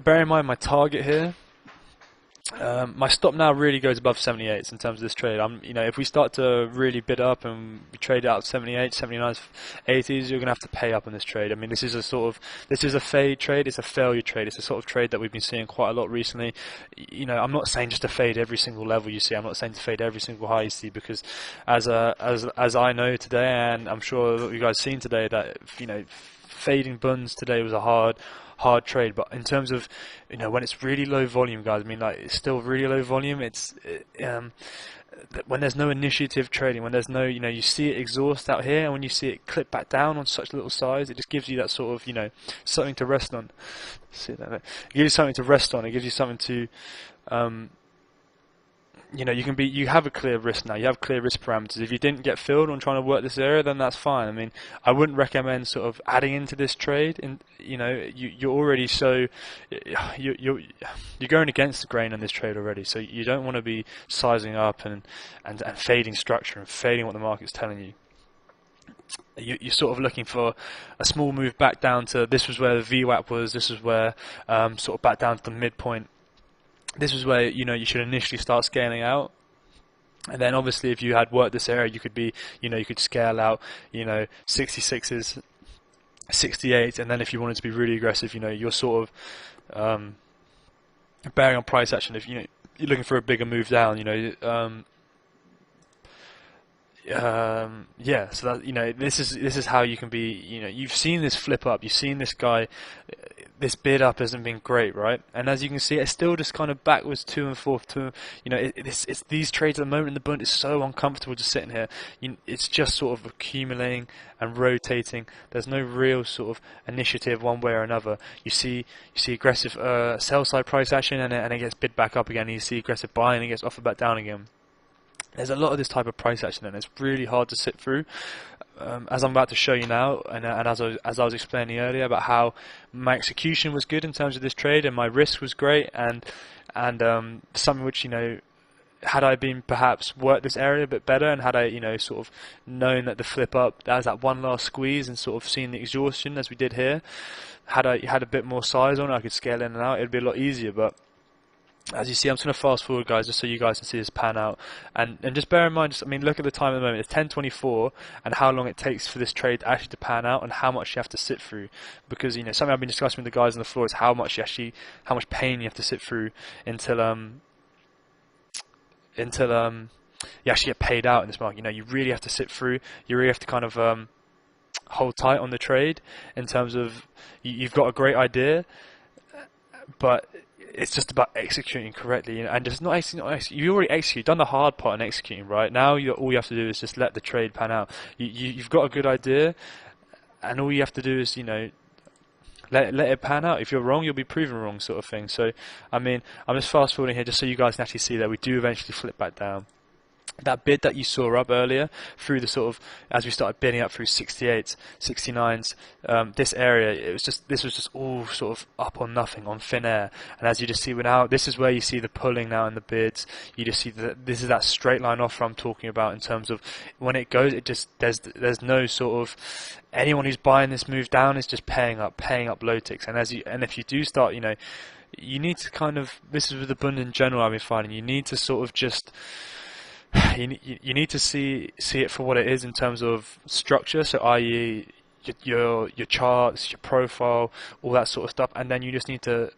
bear in mind my target here. My stop now really goes above 78s in terms of this trade. If we start to really bid up and we trade out 78, 79s, 80s, you're going to have to pay up on this trade. I mean, this is a fade trade. It's a failure trade. It's a sort of trade that we've been seeing quite a lot recently. I'm not saying just to fade every single level you see. I'm not saying to fade every single high you see, because as I know today, and I'm sure you guys seen today, that fading buns today was a hard trade. But in terms of when it's really low volume, guys, I mean, like, it's still really low volume. It's when there's no initiative trading, when there's no, you see it exhaust out here, and when you see it clip back down on such little size, it just gives you that sort of, something to rest on. See that? It gives you something to rest on. It gives you something to you have a clear risk now. You have clear risk parameters. If you didn't get filled on trying to work this area, then that's fine. I mean, I wouldn't recommend sort of adding into this trade. And you're already you're going against the grain on this trade already. So you don't want to be sizing up and fading structure and fading what the market's telling you. You're sort of looking for a small move back down to, this was where the VWAP was. This is where sort of back down to the midpoint. This is where you should initially start scaling out, and then obviously if you had worked this area, you could be you could scale out 66s, 68, and then if you wanted to be really aggressive, you're sort of bearing on price action. If you're looking for a bigger move down, yeah, so that this is how you can be. You've seen this flip up, you've seen this guy, this bid up hasn't been great, right? And as you can see, it's still just kind of backwards to and forth. It's these trades at the moment in the Bund is so uncomfortable just sitting here. It's just sort of accumulating and rotating. There's no real sort of initiative one way or another. You see aggressive sell side price action, and it gets bid back up again. And you see aggressive buying, and it gets offered back down again. There's a lot of this type of price action, and it's really hard to sit through. As I'm about to show you now, and as I was explaining earlier about how my execution was good in terms of this trade, and my risk was great, and something which had I been perhaps worked this area a bit better, and had I sort of known that the flip up, that was that one last squeeze, and sort of seen the exhaustion as we did here, had I had a bit more size on it, I could scale in and out. It'd be a lot easier, but as you see, I'm just going to fast forward, guys, just so you guys can see this pan out. And just bear in mind, just, I mean, look at the time at the moment. It's 10:24, and how long it takes for this trade actually to pan out, and how much you have to sit through. Because, you know, something I've been discussing with the guys on the floor is how much pain you have to sit through until you actually get paid out in this market. You know, you really have to sit through. You really have to kind of hold tight on the trade in terms of you've got a great idea, but it's just about executing correctly, you know, and just not execute. You already execute, done the hard part in executing, right? Now all you have to do is just let the trade pan out. You've got a good idea, and all you have to do is, you know, let it pan out. If you're wrong, you'll be proven wrong, sort of thing. So, I mean, I'm just fast forwarding here just so you guys can actually see that we do eventually flip back down. That bid that you saw up earlier through the sort of, as we started bidding up through 68s, 69s, this area, this was just all sort of up on nothing, on thin air. And as you just see now, this is where you see the pulling now in the bids. You just see that this is that straight line offer I'm talking about in terms of when it goes, it just, there's no sort of, anyone who's buying this move down is just paying up low ticks. And if you do start, you know, you need to kind of, this is with the Bund in general I've been finding, you need to sort of just, you need to see it for what it is in terms of structure, so i.e. your charts, your profile, all that sort of stuff, and then you just need to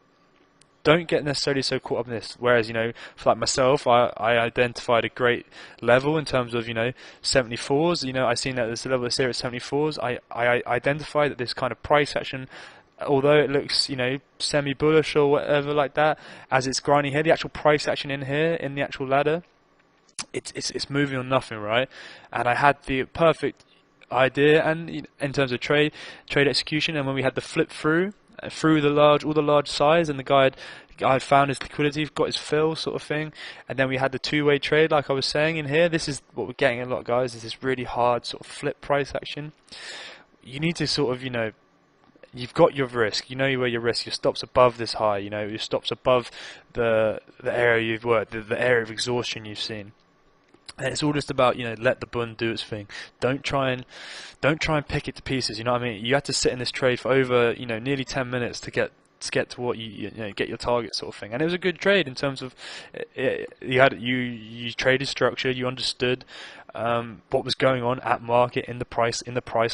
don't get necessarily so caught up in this. Whereas, you know, for like myself, I identified a great level in terms of, you know, 74s. You know, I seen that there's a level here at 74s. I identified that this kind of price action, although it looks, you know, semi-bullish or whatever like that, as it's grinding here, the actual price action in here, in the actual ladder, it's moving on nothing, right? And I had the perfect idea, and in terms of trade execution, and when we had the flip through all the large size, and the guy had found his liquidity, got his fill, sort of thing, and then we had the two-way trade, like I was saying in here. This is what we're getting a lot, guys. Is this really hard sort of flip price action? You need to sort of, you know, you've got your risk. You know where your risk. Your stops above this high. You know your stops above the area you've worked, the area of exhaustion you've seen. And it's all just about, you know, let the Bund do its thing. Don't try and pick it to pieces. You know what I mean? You had to sit in this trade for over, you know, nearly 10 minutes to get to what you know, get your target, sort of thing. And it was a good trade in terms of you traded structure, you understood what was going on at market in the price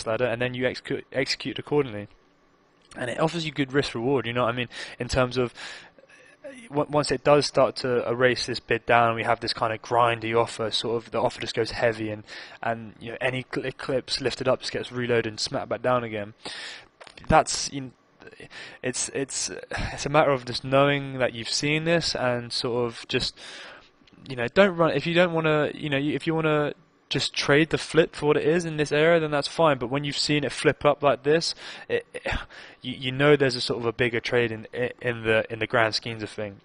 ladder, and then you execute accordingly. And it offers you good risk reward. You know what I mean? In terms of once it does start to erase this bid down, we have this kind of grindy offer, sort of the offer just goes heavy, and you know, any clips lifted up just gets reloaded and smacked back down again. That's, you know, it's a matter of just knowing that you've seen this, and sort of just, you know, don't run if you don't want to, you know, if you want to just trade the flip for what it is in this area, then that's fine. But when you've seen it flip up like this, you know there's a sort of a bigger trade in the grand schemes of things.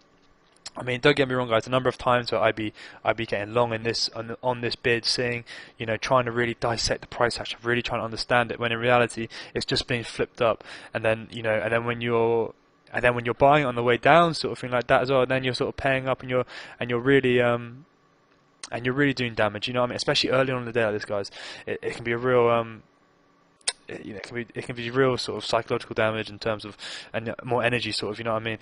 I mean, don't get me wrong, guys. A number of times where I'd be getting long in this on this bid, seeing, you know, trying to really dissect the price action, really trying to understand it. When in reality, it's just being flipped up, and then, you know, and then when you're buying it on the way down, sort of thing like that as well, then you're sort of paying up, and you're really doing damage. You know what I mean? Especially early on in the day like this, guys. It can be a real you know, it can be real sort of psychological damage in terms of, and more energy, sort of, you know what I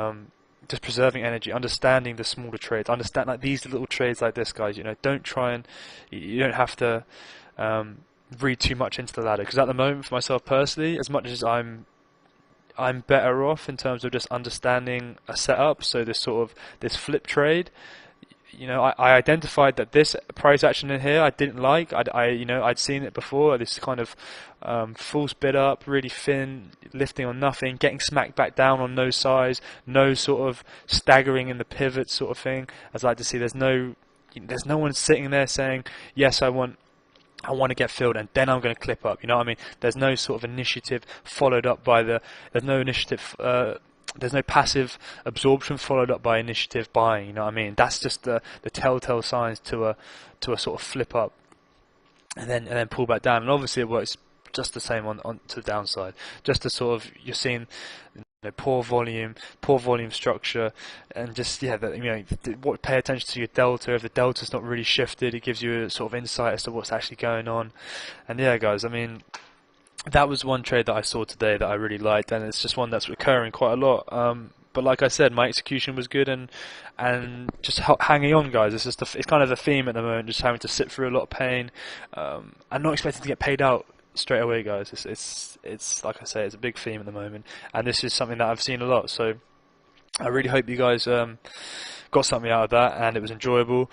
mean? Just preserving energy, understanding the smaller trades, understand like these little trades like this, guys. You know, you don't have to read too much into the ladder, because at the moment, for myself personally, as much as I'm better off in terms of just understanding a setup, so this flip trade. You know, I identified that this price action in here I didn't like. I'd seen it before. This kind of false bid up, really thin, lifting on nothing, getting smacked back down on no size, no sort of staggering in the pivot, sort of thing. As I like to see, there's no one sitting there saying, yes, I want to get filled, and then I'm going to clip up. You know what I mean? There's no sort of initiative followed up by there's no initiative. There's no passive absorption followed up by initiative buying. You know what I mean? That's just the telltale signs to a sort of flip up, and then pull back down. And obviously it works just the same on to the downside. Just to sort of, you're seeing, you know, poor volume structure, and just, yeah, that, you know, pay attention to your delta. If the delta's not really shifted, it gives you a sort of insight as to what's actually going on. And yeah, guys, I mean, that was one trade that I saw today that I really liked, and it's just one that's recurring quite a lot. but like I said, my execution was good, and just hanging on, guys. It's just it's kind of the theme at the moment, just having to sit through a lot of pain, and not expecting to get paid out straight away, guys. It's like I say, it's a big theme at the moment, and this is something that I've seen a lot. So I really hope you guys got something out of that, and it was enjoyable.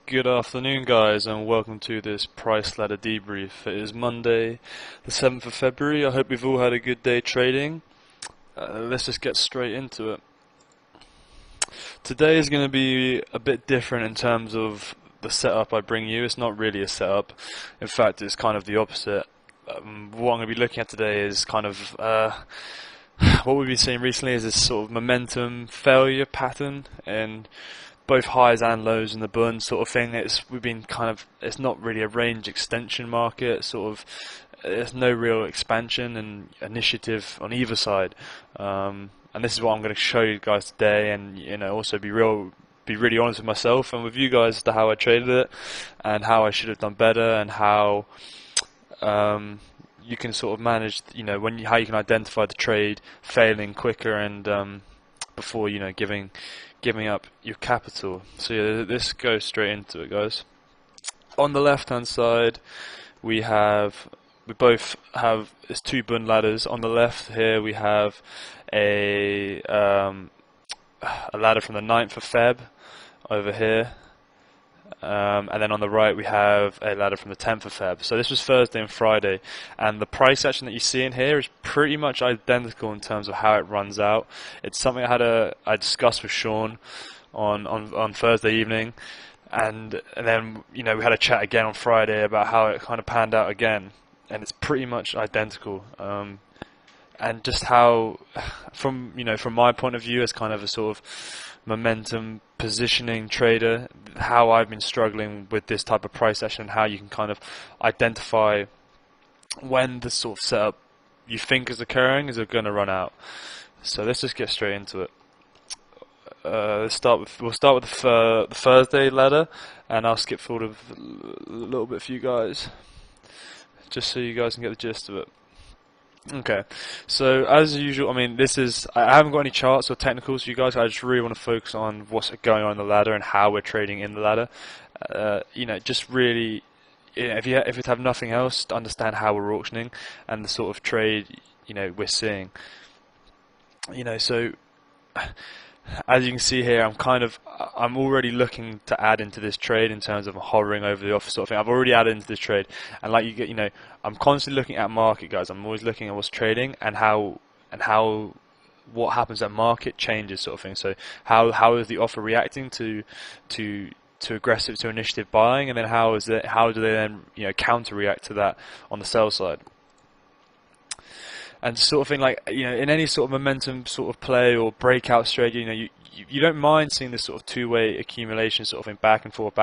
Good afternoon, guys, and welcome to this price ladder debrief. It is Monday, the 7th of February. I hope you've all had a good day trading. Let's just get straight into it. Today is going to be a bit different in terms of the setup I bring you. It's not really a setup. In fact, it's kind of the opposite. What I'm going to be looking at today is kind of what we've been seeing recently is this sort of momentum failure pattern, and both highs and lows in the Bund sort of thing. We've been kind of, it's not really a range extension market, sort of. There's no real expansion and initiative on either side, and this is what I'm going to show you guys today, and also be really honest with myself and with you guys as to how I traded it and how I should have done better, and how you can sort of manage, how you can identify the trade failing quicker and before giving up your capital. So yeah, let's go straight into it, guys. On the left hand side, we both have, there's two Bund ladders. On the left here we have a ladder from the 9th of Feb over here, and then on the right we have a ladder from the 10th of Feb. So this was Thursday and Friday, and the price action that you see in here is pretty much identical in terms of how it runs out. It's something I discussed with Sean on Thursday evening, and then we had a chat again on Friday about how it kind of panned out again, and it's pretty much identical. And just how, from my point of view as kind of a sort of momentum positioning trader, how I've been struggling with this type of price action, and how you can kind of identify when the sort of setup you think is occurring is going to run out. So let's just get straight into it. We'll start with the Thursday ladder, and I'll skip forward a little bit for you guys, just so you guys can get the gist of it. Okay, so as usual, I haven't got any charts or technicals for you guys. I just really want to focus on what's going on in the ladder and how we're trading in the ladder. Just really, if you have nothing else, to understand how we're auctioning and the sort of trade we're seeing. So as you can see here, I'm already looking to add into this trade in terms of hovering over the offer sort of thing. I've already added into this trade, and like I'm constantly looking at market, guys. I'm always looking at what's trading and what happens at market changes sort of thing. So how is the offer reacting to aggressive, to initiative buying, and then how do they then counter react to that on the sell side? And sort of thing, like in any sort of momentum sort of play or breakout strategy, you don't mind seeing this sort of two-way accumulation sort of thing, back and forth,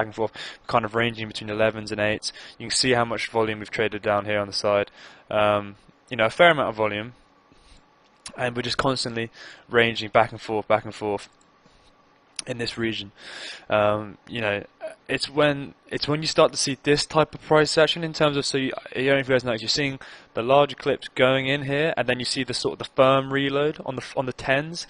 kind of ranging between 11s and 8s. You can see how much volume we've traded down here on the side. A fair amount of volume, and we're just constantly ranging back and forth in this region. It's when you start to see this type of price action in terms of, so you don't know if you guys notice, you're seeing the larger clips going in here, and then you see the sort of the firm reload on the 10s,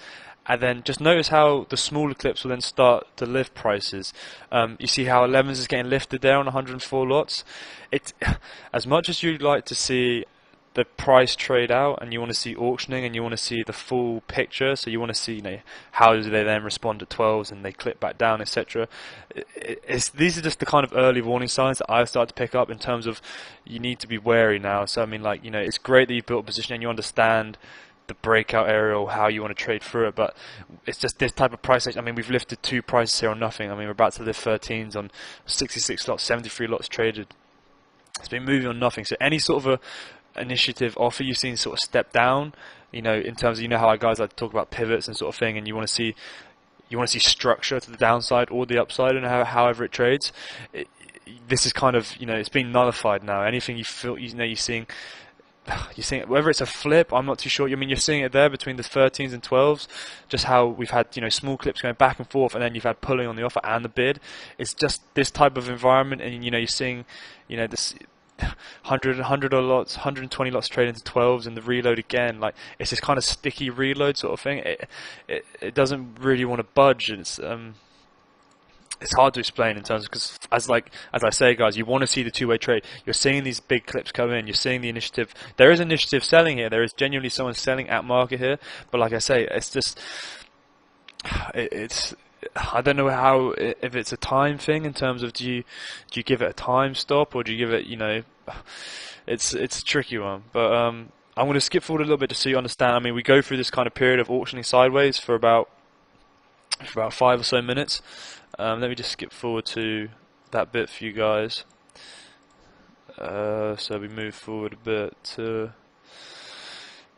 and then just notice how the smaller clips will then start to lift prices. You see how 11s is getting lifted there on 104 lots. As much as you'd like to see the price trade out, and you want to see auctioning, and you want to see the full picture, so you want to see how do they then respond at 12s and they clip back down, etc. These are just the kind of early warning signs that I've started to pick up in terms of you need to be wary now. So it's great that you've built a position and you understand the breakout area or how you want to trade through it, but it's just this type of price action. We've lifted two prices here on nothing. We're about to lift 13s on 66 lots, 73 lots traded. It's been moving on nothing. So any sort of a initiative offer you've seen sort of step down, in terms of how guys like to talk about pivots and sort of thing, and you want to see structure to the downside or the upside, and however it trades. This is kind of it's being nullified now. Anything you feel you're seeing you're seeing it, whether it's a flip, I'm not too sure. I mean, you're seeing it there between the 13s and 12s, just how we've had, small clips going back and forth, and then you've had pulling on the offer and the bid. It's just this type of environment, and you're seeing, this 100 or lots, 120 lots trade into 12s, and the reload again. Like, it's this kind of sticky reload sort of thing. It doesn't really want to budge. It's hard to explain in terms of, because as I say, guys, you want to see the two-way trade. You're seeing these big clips come in. You're seeing the initiative. There is initiative selling here. There is genuinely someone selling at market here. But like I say, it's just it's I don't know how, if it's a time thing in terms of do you give it a time stop, or do you give it, it's a tricky one. But I'm going to skip forward a little bit just so you understand. I mean, we go through this kind of period of auctioning sideways for about 5 or so minutes. Let me just skip forward to that bit for you guys. So we move forward a bit to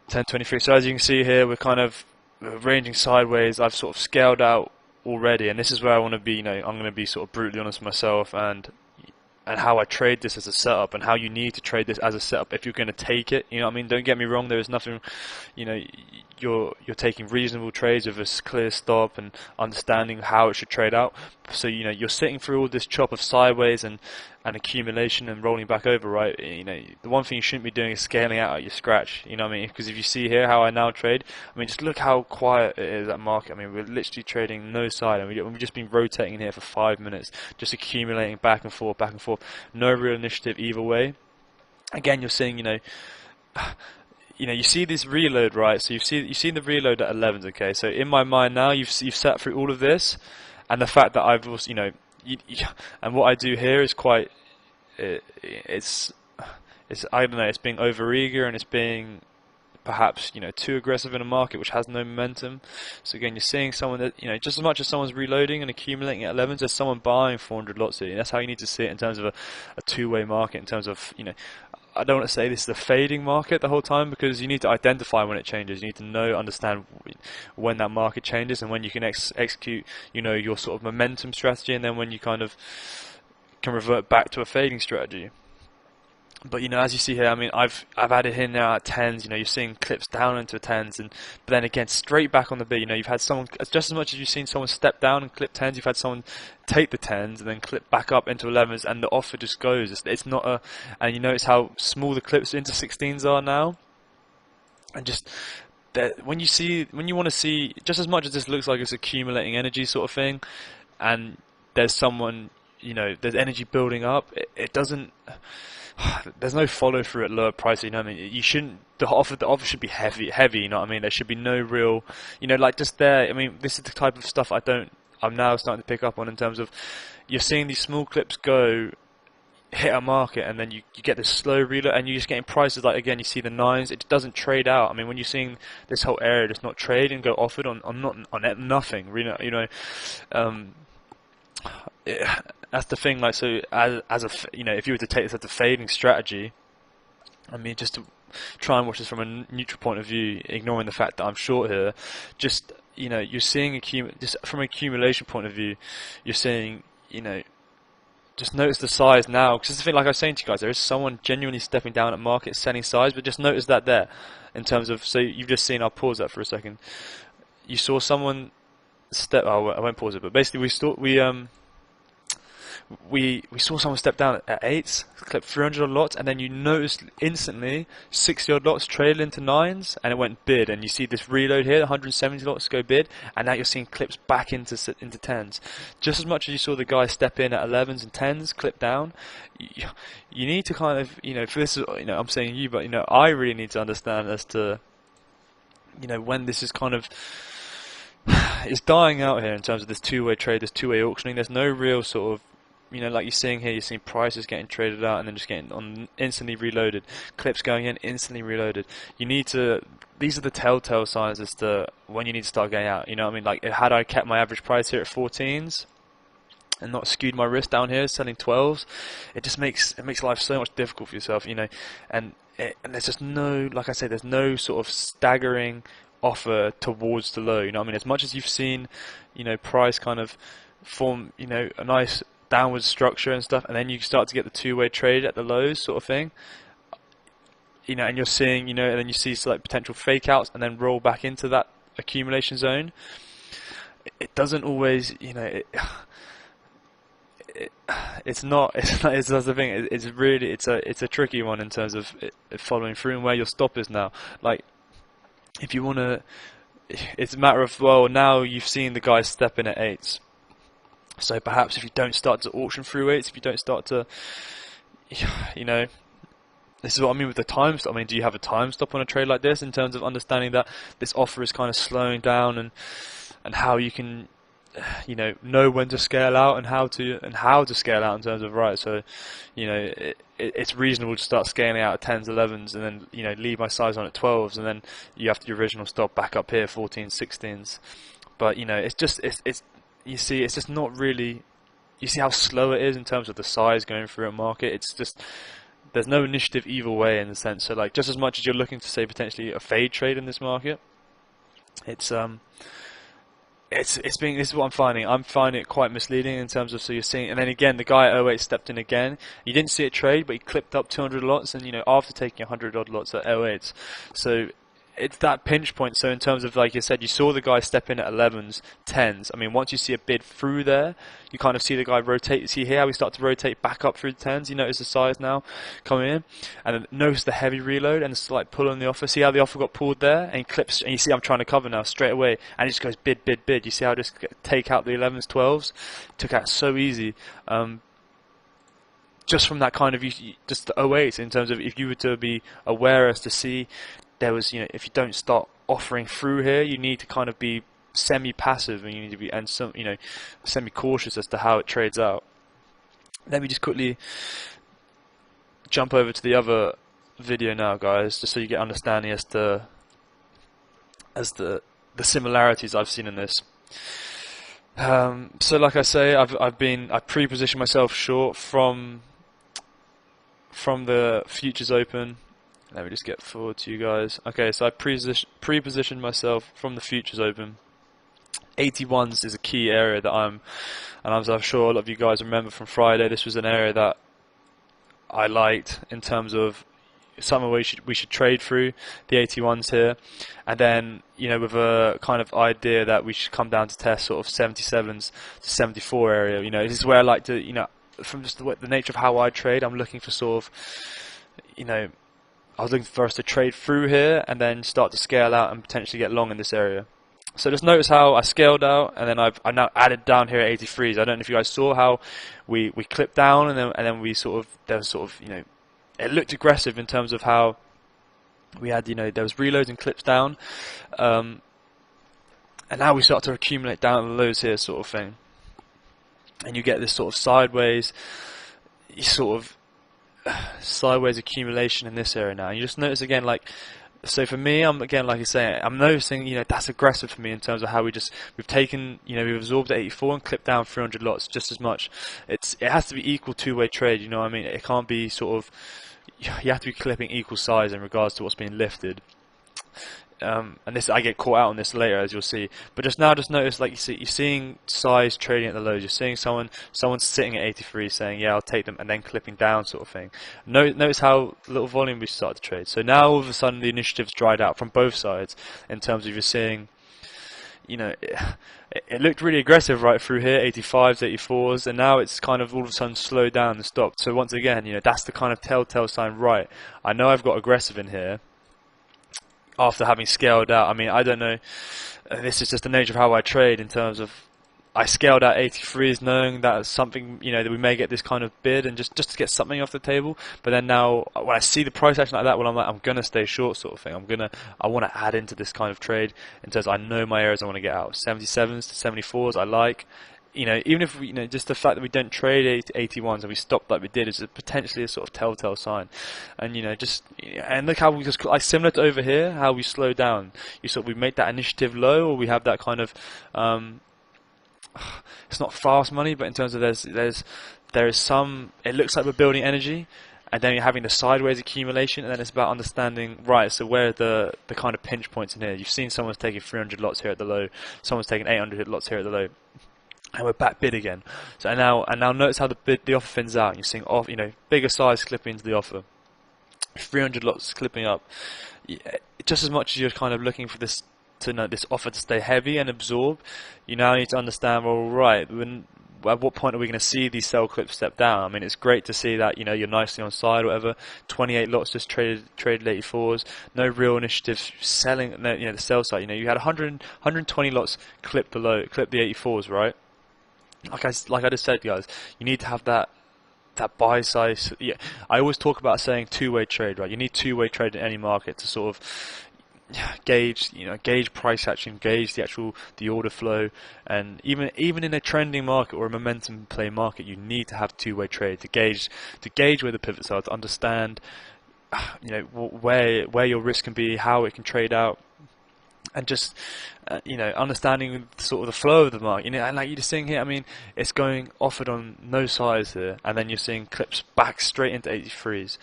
10:23. So as you can see here, we're kind of ranging sideways. I've sort of scaled out already, and this is where I want to be. I'm going to be sort of brutally honest with myself and how I trade this as a setup, and how you need to trade this as a setup if you're going to take it. You know what I mean? Don't get me wrong. There is nothing, you're taking reasonable trades with a clear stop and understanding how it should trade out. So you're sitting through all this chop of sideways and accumulation and rolling back over, right? The one thing you shouldn't be doing is scaling out at your scratch. You know what I mean? Because if you see here how I now trade, I mean, just look how quiet it is, that market. I mean, we're literally trading no side, and we've just been rotating in here for 5 minutes, just accumulating back and forth, no real initiative either way. Again, you're seeing, you see this reload, right? So you've seen the reload at 11s, okay? So in my mind now, you've sat through all of this, and the fact that I've also, and what I do here is quite, it's I don't know, it's being overeager, and it's being perhaps too aggressive in a market which has no momentum. So again, you're seeing someone that just as much as someone's reloading and accumulating at 11s, there's someone buying 400 lots here. And that's how you need to see it in terms of a two-way market. In terms of I don't want to say this is a fading market the whole time, because you need to identify when it changes. You need to understand when that market changes, and when you can execute your sort of momentum strategy, and then when you kind of can revert back to a fading strategy. But as you see here, I mean, I've added in now at 10s. You're seeing clips down into 10s, but then again straight back on the bid. You've had someone, just as much as you've seen someone step down and clip 10s, you've had someone take the 10s and then clip back up into 11s, and the offer just goes. It's not a, and you notice how small the clips into 16s are now, and just that when you want to see, just as much as this looks like it's accumulating energy sort of thing, and there's someone, there's energy building up, it doesn't. There's no follow through at lower prices. I mean, you shouldn't. The offer should be heavy. You know what I mean? There should be no real, like just there. I mean, this is the type of stuff I'm now starting to pick up on, in terms of you're seeing these small clips hit a market, and then you get this slow reload, and you're just getting prices like, again, you see the 9s. It doesn't trade out. I mean, when you're seeing this whole area just not trade and go offered on nothing, really, that's the thing. Like, so as a if you were to take this as a fading strategy, I mean, just to try and watch this from a neutral point of view, ignoring the fact that I'm short here, just you're seeing just from an accumulation point of view, you're seeing just notice the size now, because it's the thing, like I was saying to you guys, there is someone genuinely stepping down at market, selling size, but just notice that there, in terms of, so you've just seen, I'll pause that for a second. You saw someone step. Oh, I won't pause it, but basically we saw someone step down at 8s, clip 300 odd lots, and then you noticed instantly 60 odd lots trailed into 9s, and it went bid. And you see this reload here, 170 lots go bid, and now you're seeing clips back into 10s. Just as much as you saw the guy step in at 11s and 10s, clip down, you need to kind of, for this, I'm saying you, but I really need to understand as to, when this is kind of, it's dying out here in terms of this two-way trade, this two-way auctioning. There's no real sort of, like you're seeing here, you're seeing prices getting traded out and then just getting instantly reloaded. Clips going in, instantly reloaded. These are the telltale signs as to when you need to start getting out. You know what I mean? Like, had I kept my average price here at 14s and not skewed my risk down here, selling 12s, it makes life so much difficult for yourself, and there's just no, like I say, there's no sort of staggering offer towards the low. I mean, as much as you've seen, price kind of form, a nice downward structure and stuff, and then you start to get the two-way trade at the lows sort of thing, and you're seeing, and then you see like potential fake outs and then roll back into that accumulation zone. It doesn't always, it's not, it's that's the thing. It's really, it's a tricky one in terms of following through and where your stop is now. Like, if you want to, it's a matter of, well, now you've seen the guys step in at eights. So perhaps if you don't start to auction through eights, if you don't start to, this is what I mean with the time stop. I mean, do you have a time stop on a trade like this in terms of understanding that this offer is kind of slowing down, and how you can, know when to scale out and how to scale out in terms of, right, so, it's reasonable to start scaling out at 10s, 11s, and then, leave my size on at 12s, and then you have your original stop back up here, 14s, 16s. But, it's just, you see, it's just not really, you see how slow it is in terms of the size going through a market. It's just, there's no initiative either way in the sense. So like, just as much as you're looking to say potentially a fade trade in this market, this is what I'm finding. I'm finding it quite misleading in terms of, so you're seeing, and then again, the guy at 08 stepped in again. You didn't see it trade, but he clipped up 200 lots, and after taking 100 odd lots at 08. So it's that pinch point. So in terms of, like you said, you saw the guy step in at 11s, 10s. I mean, once you see a bid through there, you kind of see the guy rotate. See here how we start to rotate back up through the 10s. You notice the size now coming in, and then notice the heavy reload and the slight pull on the offer. See how the offer got pulled there, and he clips, and you see I'm trying to cover now straight away, and it just goes bid, bid, bid. You see how I just take out the 11s, 12s, took out so easy. Just from that kind of, just the 08 in terms of, if you were to be aware as to see, there was, if you don't start offering through here, you need to kind of be semi-passive, and you need to be, and some, semi-cautious as to how it trades out. Let me just quickly jump over to the other video now, guys, just so you get understanding as to the similarities I've seen in this. So like I say, I pre-positioned myself short from the futures open. Let me just get forward to you guys. Okay, so I pre-positioned myself from the futures open. 81s is a key area that and as I'm sure a lot of you guys remember from Friday, this was an area that I liked in terms of somewhere we should trade through the 81s here, and then with a kind of idea that we should come down to test sort of 77s to 74 area. This is where I like to, from just the nature of how I trade, I'm looking for sort of, I was looking for us to trade through here and then start to scale out and potentially get long in this area. So just notice how I scaled out, and then I've now added down here at 83s. I don't know if you guys saw how we clipped down, and then we there was it looked aggressive in terms of how we had, there was reloads and clips down, and now we start to accumulate down the lows here, sort of thing, and you get this sort of sideways accumulation in this area now. And you just notice again, like, so for me, I'm again, like I say, I'm noticing, that's aggressive for me in terms of how we've taken, we've absorbed at 84 and clipped down 300 lots just as much. It has to be equal two-way trade, what I mean? It can't be sort of, you have to be clipping equal size in regards to what's being lifted. And this, I get caught out on this later, as you'll see. But just notice, like you're seeing size trading at the lows. You're seeing someone's sitting at 83 saying, yeah, I'll take them, and then clipping down, sort of thing. Notice how little volume we started to trade. So now all of a sudden the initiative's dried out from both sides in terms of you're seeing, it looked really aggressive right through here, 85s, 84s, and now it's kind of all of a sudden slowed down and stopped. So once again, that's the kind of telltale sign, right, I know I've got aggressive in here, after having scaled out. I mean, I don't know, this is just the nature of how I trade in terms of, I scaled out 83s knowing that something, that we may get this kind of bid and just to get something off the table. But then now, when I see the price action like that, well, I'm like, I'm going to stay short, sort of thing. I want to add into this kind of trade in terms of, I know my areas I want to get out. 77s to 74s I like. Even if we, just the fact that we don't trade 81s and we stopped like we did is potentially a sort of telltale sign. And and look how we just, like, similar to over here, how we slow down. We make that initiative low, or we have that kind of, it's not fast money, but in terms of there is some, it looks like we're building energy, and then you're having the sideways accumulation, and then it's about understanding, right, so where are the kind of pinch points in here. You've seen someone's taking 300 lots here at the low, someone's taking 800 lots here at the low. And we're back bid again. So now notice how the offer thins out. You're seeing bigger size clipping into the offer. 300 lots clipping up. Just as much as you're kind of looking for this to know this offer to stay heavy and absorb, you now need to understand, well, right, at what point are we going to see these sell clips step down? I mean, it's great to see that, you're nicely on side or whatever. 28 lots just traded 84s. No real initiative selling. No, the sell side. You had 120 lots clip the 84s, right? Like I just said, guys, you need to have that buy size. Yeah, I always talk about saying two-way trade, right? You need two-way trade in any market to sort of gauge price action, gauge the order flow, and even in a trending market or a momentum play market, you need to have two-way trade to gauge where the pivots are, to understand where your risk can be, how it can trade out, and just understanding sort of the flow of the market. And like you're just seeing here, I mean, it's going offered on no size here, and then you're seeing clips back straight into 83s,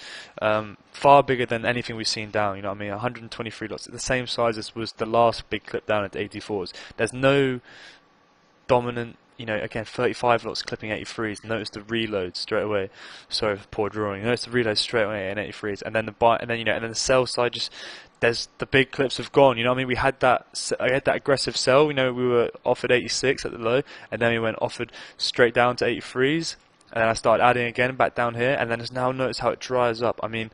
far bigger than anything we've seen down. 123 lots, the same size as was the last big clip down into 84s. There's no dominant. Again, 35 lots clipping 83s. Notice the reload straight away. Sorry for poor drawing. Notice the reload straight away in 83s, and then the buy, and then the sell side just. There's the big clips have gone. I mean, I had that aggressive sell. We were offered 86 at the low, and then we went offered straight down to 83s, and then I started adding again back down here, and then just now notice how it dries up. I mean,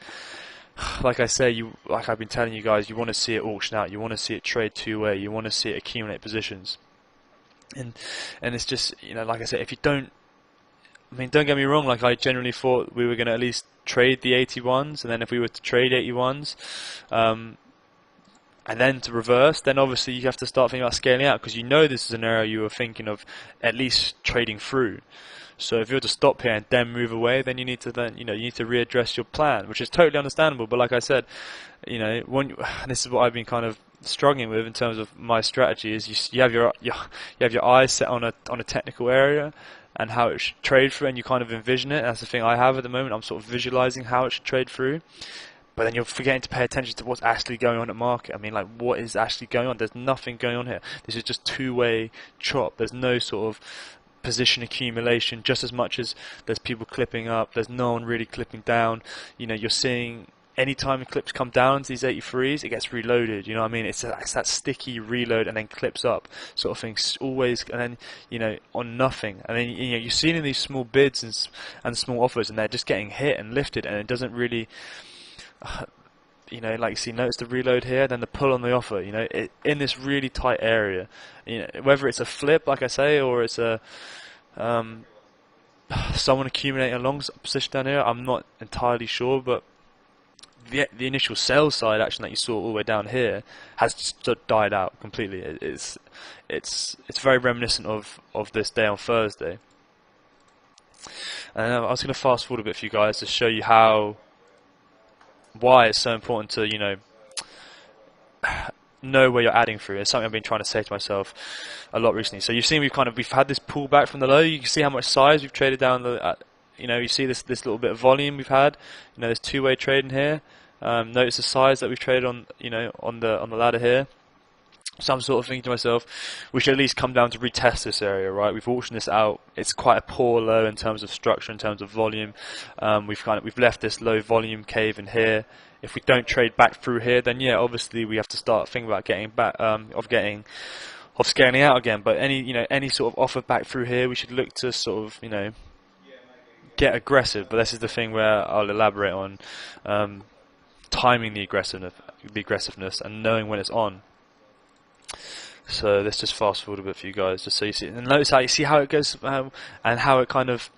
like I say, like I've been telling you guys, you want to see it auction out. You want to see it trade two-way. You want to see it accumulate positions, and it's just like I said, if you don't. I mean, don't get me wrong, like I generally thought we were going to at least trade the 81s, and then if we were to trade 81s, and then to reverse, then obviously you have to start thinking about scaling out, because this is an area you were thinking of at least trading through. So if you were to stop here and then move away, then you need to readdress your plan, which is totally understandable. But like I said, this is what I've been kind of struggling with in terms of my strategy, is you have your eyes set on a technical area and how it should trade through, and you kind of envision it. That's the thing I have at the moment. I'm sort of visualizing how it should trade through, but then you're forgetting to pay attention to what's actually going on at market. I mean, like, what is actually going on? There's nothing going on here. This is just two-way chop. There's no sort of position accumulation, just as much as there's people clipping up. There's no one really clipping down. You're seeing anytime clips come down to these 83s, it gets reloaded. You know what I mean? It's that sticky reload and then clips up sort of thing. Always, and then on nothing, and then you're seeing in these small bids and small offers, and they're just getting hit and lifted, and it doesn't really. Like you see, notice the reload here, then the pull on the offer. In this really tight area. Whether it's a flip, like I say, or it's a someone accumulating a long position down here, I'm not entirely sure, but. The initial sell side action that you saw all the way down here has just died out completely. It's very reminiscent of this day on Thursday. And I was going to fast forward a bit for you guys to show you why it's so important to know where you're adding through. It's something I've been trying to say to myself a lot recently. So you've seen we've had this pullback from the low. You can see how much size we've traded down you see this little bit of volume we've had. There's two-way trading here. Notice the size that we've traded on, on the ladder here. So I'm sort of thinking to myself, we should at least come down to retest this area, right? We've auctioned this out. It's quite a poor low in terms of structure, in terms of volume. We've left this low volume cave in here. If we don't trade back through here, then yeah, obviously we have to start thinking about getting back, of scaling out again. But any sort of offer back through here, we should look to sort of, get aggressive. But this is the thing where I'll elaborate on timing the aggressiveness and knowing when it's on. So let's just fast forward a bit for you guys, just so you see. And notice how you see how it goes, and how it kind of,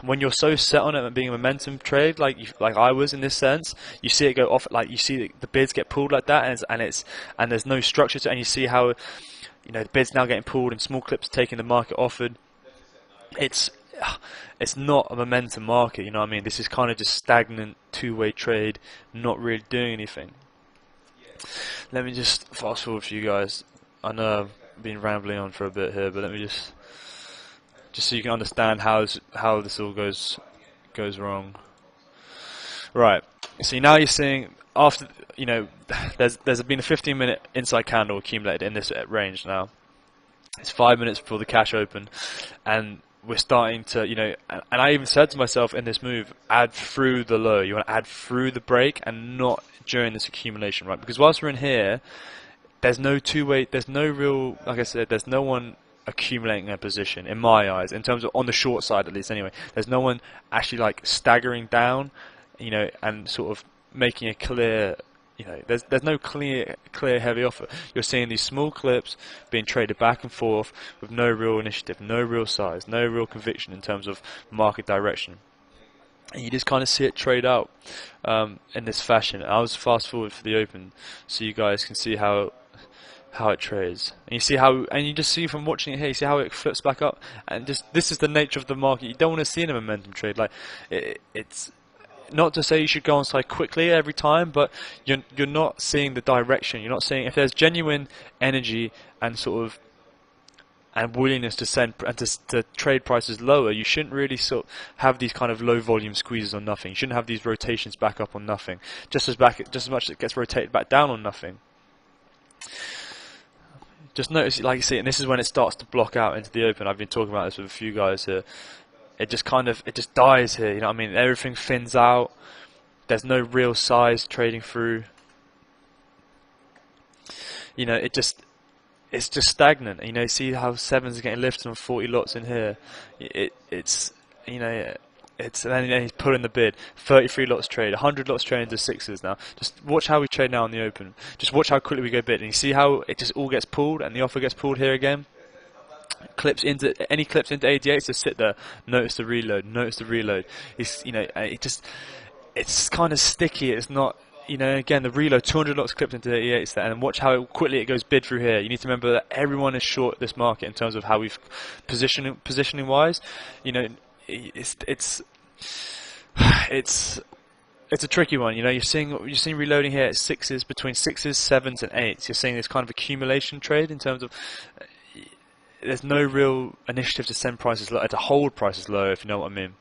when you're so set on it and being a momentum trade, like I was in this sense, you see it go off, like you see the bids get pulled like that, and there's no structure to it, and you see how the bids now getting pulled and small clips taking the market offered. It's not a momentum market, you know what I mean? This is kind of just stagnant two-way trade, not really doing anything. Let me just fast forward for you guys. I know I've been rambling on for a bit here, but let me just so you can understand how this all goes wrong. Right. So now you're seeing after there's been a 15-minute inside candle accumulated in this range now. It's 5 minutes before the cash open, and we're starting to, and I even said to myself in this move, add through the low. You want to add through the break and not during this accumulation, right? Because whilst we're in here, there's no two-way, there's no real, like I said, there's no one accumulating a position in my eyes, in terms of on the short side at least anyway. There's no one actually like staggering down, and sort of making a clear, there's no clear heavy offer. You're seeing these small clips being traded back and forth with no real initiative, no real size, no real conviction in terms of market direction. And you just kind of see it trade out in this fashion. I'll just fast forward for the open so you guys can see how it trades. And you just see from watching it here, you see how it flips back up. And this is the nature of the market. You don't want to see in a momentum trade. Like it's not to say you should go on side quickly every time, but you're not seeing the direction. You're not seeing if there's genuine energy and sort of and willingness to send and to trade prices lower. You shouldn't really sort of have these kind of low volume squeezes on nothing. You shouldn't have these rotations back up on nothing. Just as much as it gets rotated back down on nothing. Just notice, like you see, and this is when it starts to block out into the open. I've been talking about this with a few guys here. It just dies here, you know what I mean? Everything thins out. There's no real size trading through. It's just stagnant. See how sevens are getting lifted on 40 lots in here. And then he's pulling the bid. 33 lots trade, 100 lots trade into sixes now. Just watch how we trade now in the open. Just watch how quickly we go bid. And you see how it just all gets pulled and the offer gets pulled here again? Any clips into 88s just sit there. Notice the reload. Notice the reload. It's kind of sticky. It's not. Again, the reload, 200 lots clipped into 88s there, and watch how quickly it goes bid through here. You need to remember that everyone is short this market in terms of how we've positioning wise. It's a tricky one. You're seeing reloading here at sixes, between sixes, sevens, and eights. You're seeing this kind of accumulation trade in terms of. There's no real initiative to send prices low, to hold prices low, if you know what I mean.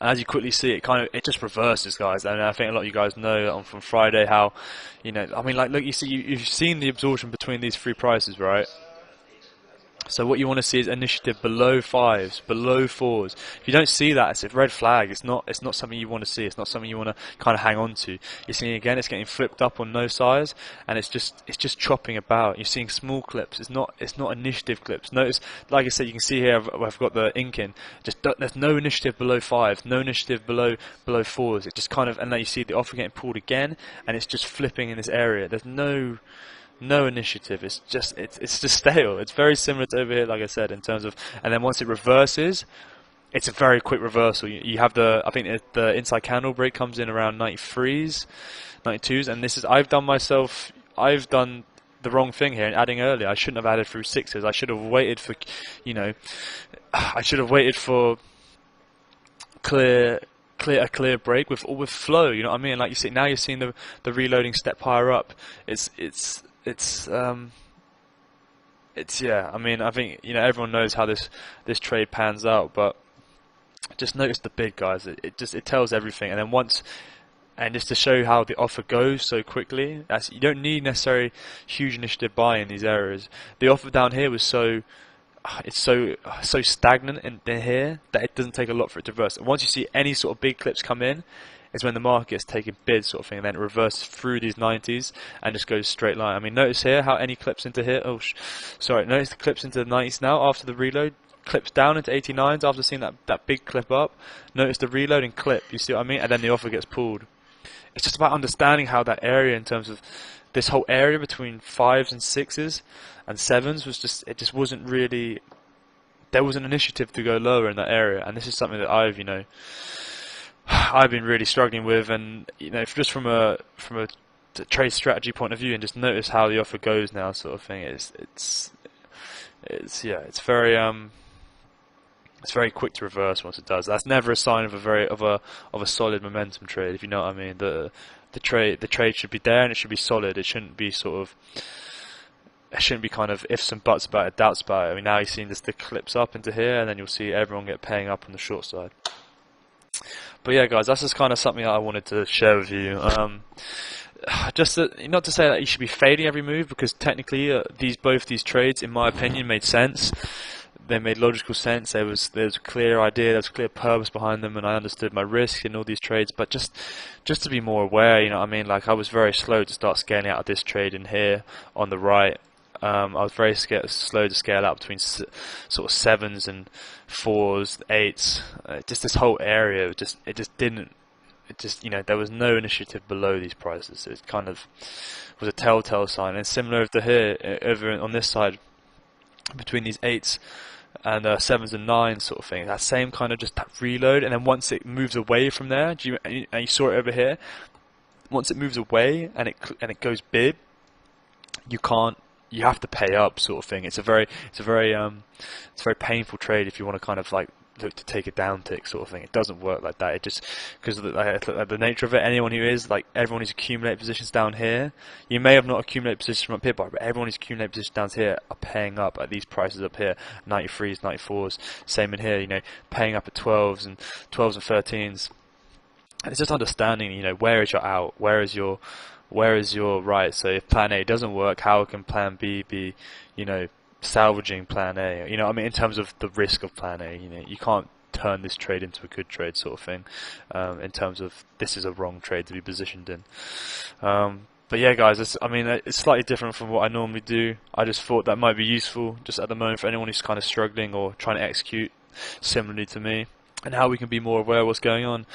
And as you quickly see, it just reverses, guys. And I think a lot of you guys know from Friday how, look, you've seen the absorption between these three prices, right? So what you want to see is initiative below fives, below fours. If you don't see that, it's a red flag. It's not something you want to see. It's not something you want to kind of hang on to. You're seeing again, it's getting flipped up on no size, and it's just chopping about. You're seeing small clips. It's not initiative clips. Notice, like I said, you can see here I've got the ink in. There's no initiative below fives, no initiative below fours. It just kind of, and then you see the offer getting pulled again, and it's just flipping in this area. There's no initiative. It's just stale. It's very similar to over here, like I said, in terms of, and then once it reverses, it's a very quick reversal. You have I think the inside candle break comes in around 93s, 92s, and I've done the wrong thing here in adding earlier. I shouldn't have added through sixes. I should have waited for, a clear break with flow. You know what I mean? Like you see now, you're seeing the reloading step higher up. Yeah. I mean, I think everyone knows how this trade pans out, but just notice the bid, guys. It tells everything. And then and just to show you how the offer goes so quickly, you don't need necessarily huge initiative buy in these areas. The offer down here was so stagnant in here that it doesn't take a lot for it to reverse. And once you see any sort of big clips come in, is when the market is taking bids, sort of thing, and then it reverses through these 90s and just goes straight line. I mean, notice here how any clips into here. Notice the clips into the 90s now after the reload. Clips down into 89s after seeing that big clip up. Notice the reload and clip. You see what I mean? And then the offer gets pulled. It's just about understanding how that area, in terms of this whole area between fives and sixes and sevens, it just wasn't really. There was an initiative to go lower in that area, and this is something that I've been really struggling with, and just from a trade strategy point of view, and just notice how the offer goes now, sort of thing. It's very quick to reverse once it does. That's never a sign of a solid momentum trade, if you know what I mean. The trade should be there and it should be solid. It shouldn't be kind of ifs and buts about it, doubts about it. I mean, now you're seeing the clips up into here, and then you'll see everyone paying up on the short side. But yeah, guys, that's just kind of something that I wanted to share with you. Not to say that you should be fading every move, because technically both these trades, in my opinion, made sense. they made logical sense. There's a clear idea, there's a clear purpose behind them, and I understood my risk in all these trades. But just to be more aware, you know what I mean? Like, I was very slow to start scaling out of this trade in here on the right. I was very slow to scale out between sort of 7s and 4s, 8s. Just this whole area, it just didn't. It just, you know, there was no initiative below these prices. It kind of was a telltale sign. And similar to here, over on this side, between these 8s and 7s and 9s sort of thing. That same kind of just that reload, and then once it moves away from there, and you saw it over here. Once it moves away and it goes big, you have to pay up, sort of thing. It's a very painful trade if you want to kind of like look to take a down tick, sort of thing. It doesn't work like that. It just, because of the nature of it, everyone who's accumulated positions down here, you may have not accumulated positions from up here, but everyone who's accumulated positions down here are paying up at these prices up here, 93s, 94s. Same in here, you know, paying up at 12s and 13s. And it's just understanding, you know, where is your out, where is your right. So if plan A doesn't work, how can plan B be, you know, salvaging plan A? You know what I mean, in terms of the risk of plan A, you know, you can't turn this trade into a good trade, sort of thing, in terms of this is a wrong trade to be positioned in. But yeah, guys, it's slightly different from what I normally do. I just thought that might be useful just at the moment for anyone who's kind of struggling or trying to execute similarly to me, and how we can be more aware of what's going on.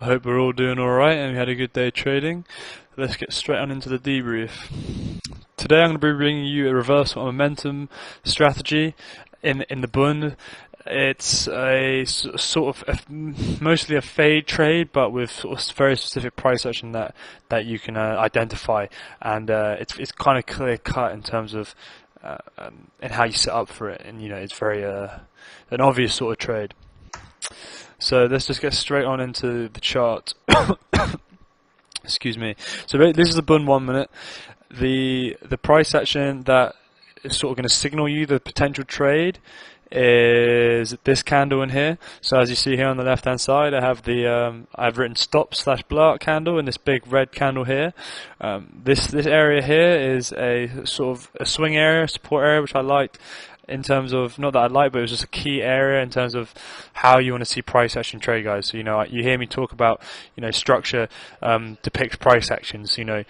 I hope we're all doing alright and we had a good day trading. Let's get straight on into the debrief. Today I'm going to be bringing you a reversal momentum strategy in the Bund. It's a sort of mostly a fade trade, but with sort of very specific price action that you can identify, and it's kind of clear cut in terms of and how you set up for it, and you know, it's very an obvious sort of trade. So let's just get straight on into the chart. Excuse me. So this is the Bund 1 minute. The price action that is sort of going to signal you the potential trade is this candle in here. So as you see here on the left hand side, I have the I've written stop/blowout candle in this big red candle here. This area here is a sort of a swing area, support area, which I liked. In terms of, not that I like, but it was just a key area in terms of how you want to see price action trade, guys. So, you know, you hear me talk about, you know, structure depicts price actions. You know,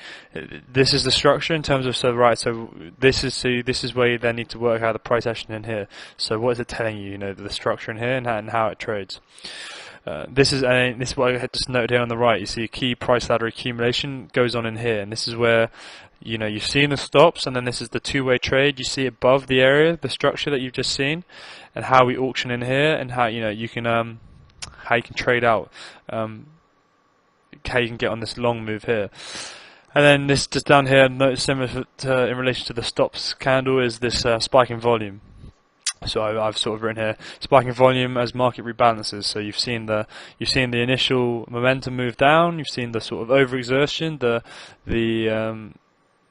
this is the structure in terms of, so this is where you then need to work out the price action in here. So what is it telling you? You know, the structure in here and how it trades. This is what I had just noted here on the right. You see a key price ladder accumulation goes on in here, and this is where, you know, you've seen the stops, and then this is the two-way trade. You see above the area, the structure that you've just seen, and how we auction in here, and how, you know, you can how you can trade out, how you can get on this long move here. And then this just down here, notice similar to, in relation to the stops candle, is this spike in volume. So I've sort of written here spiking volume as market rebalances. So you've seen the initial momentum move down. You've seen the sort of overexertion, the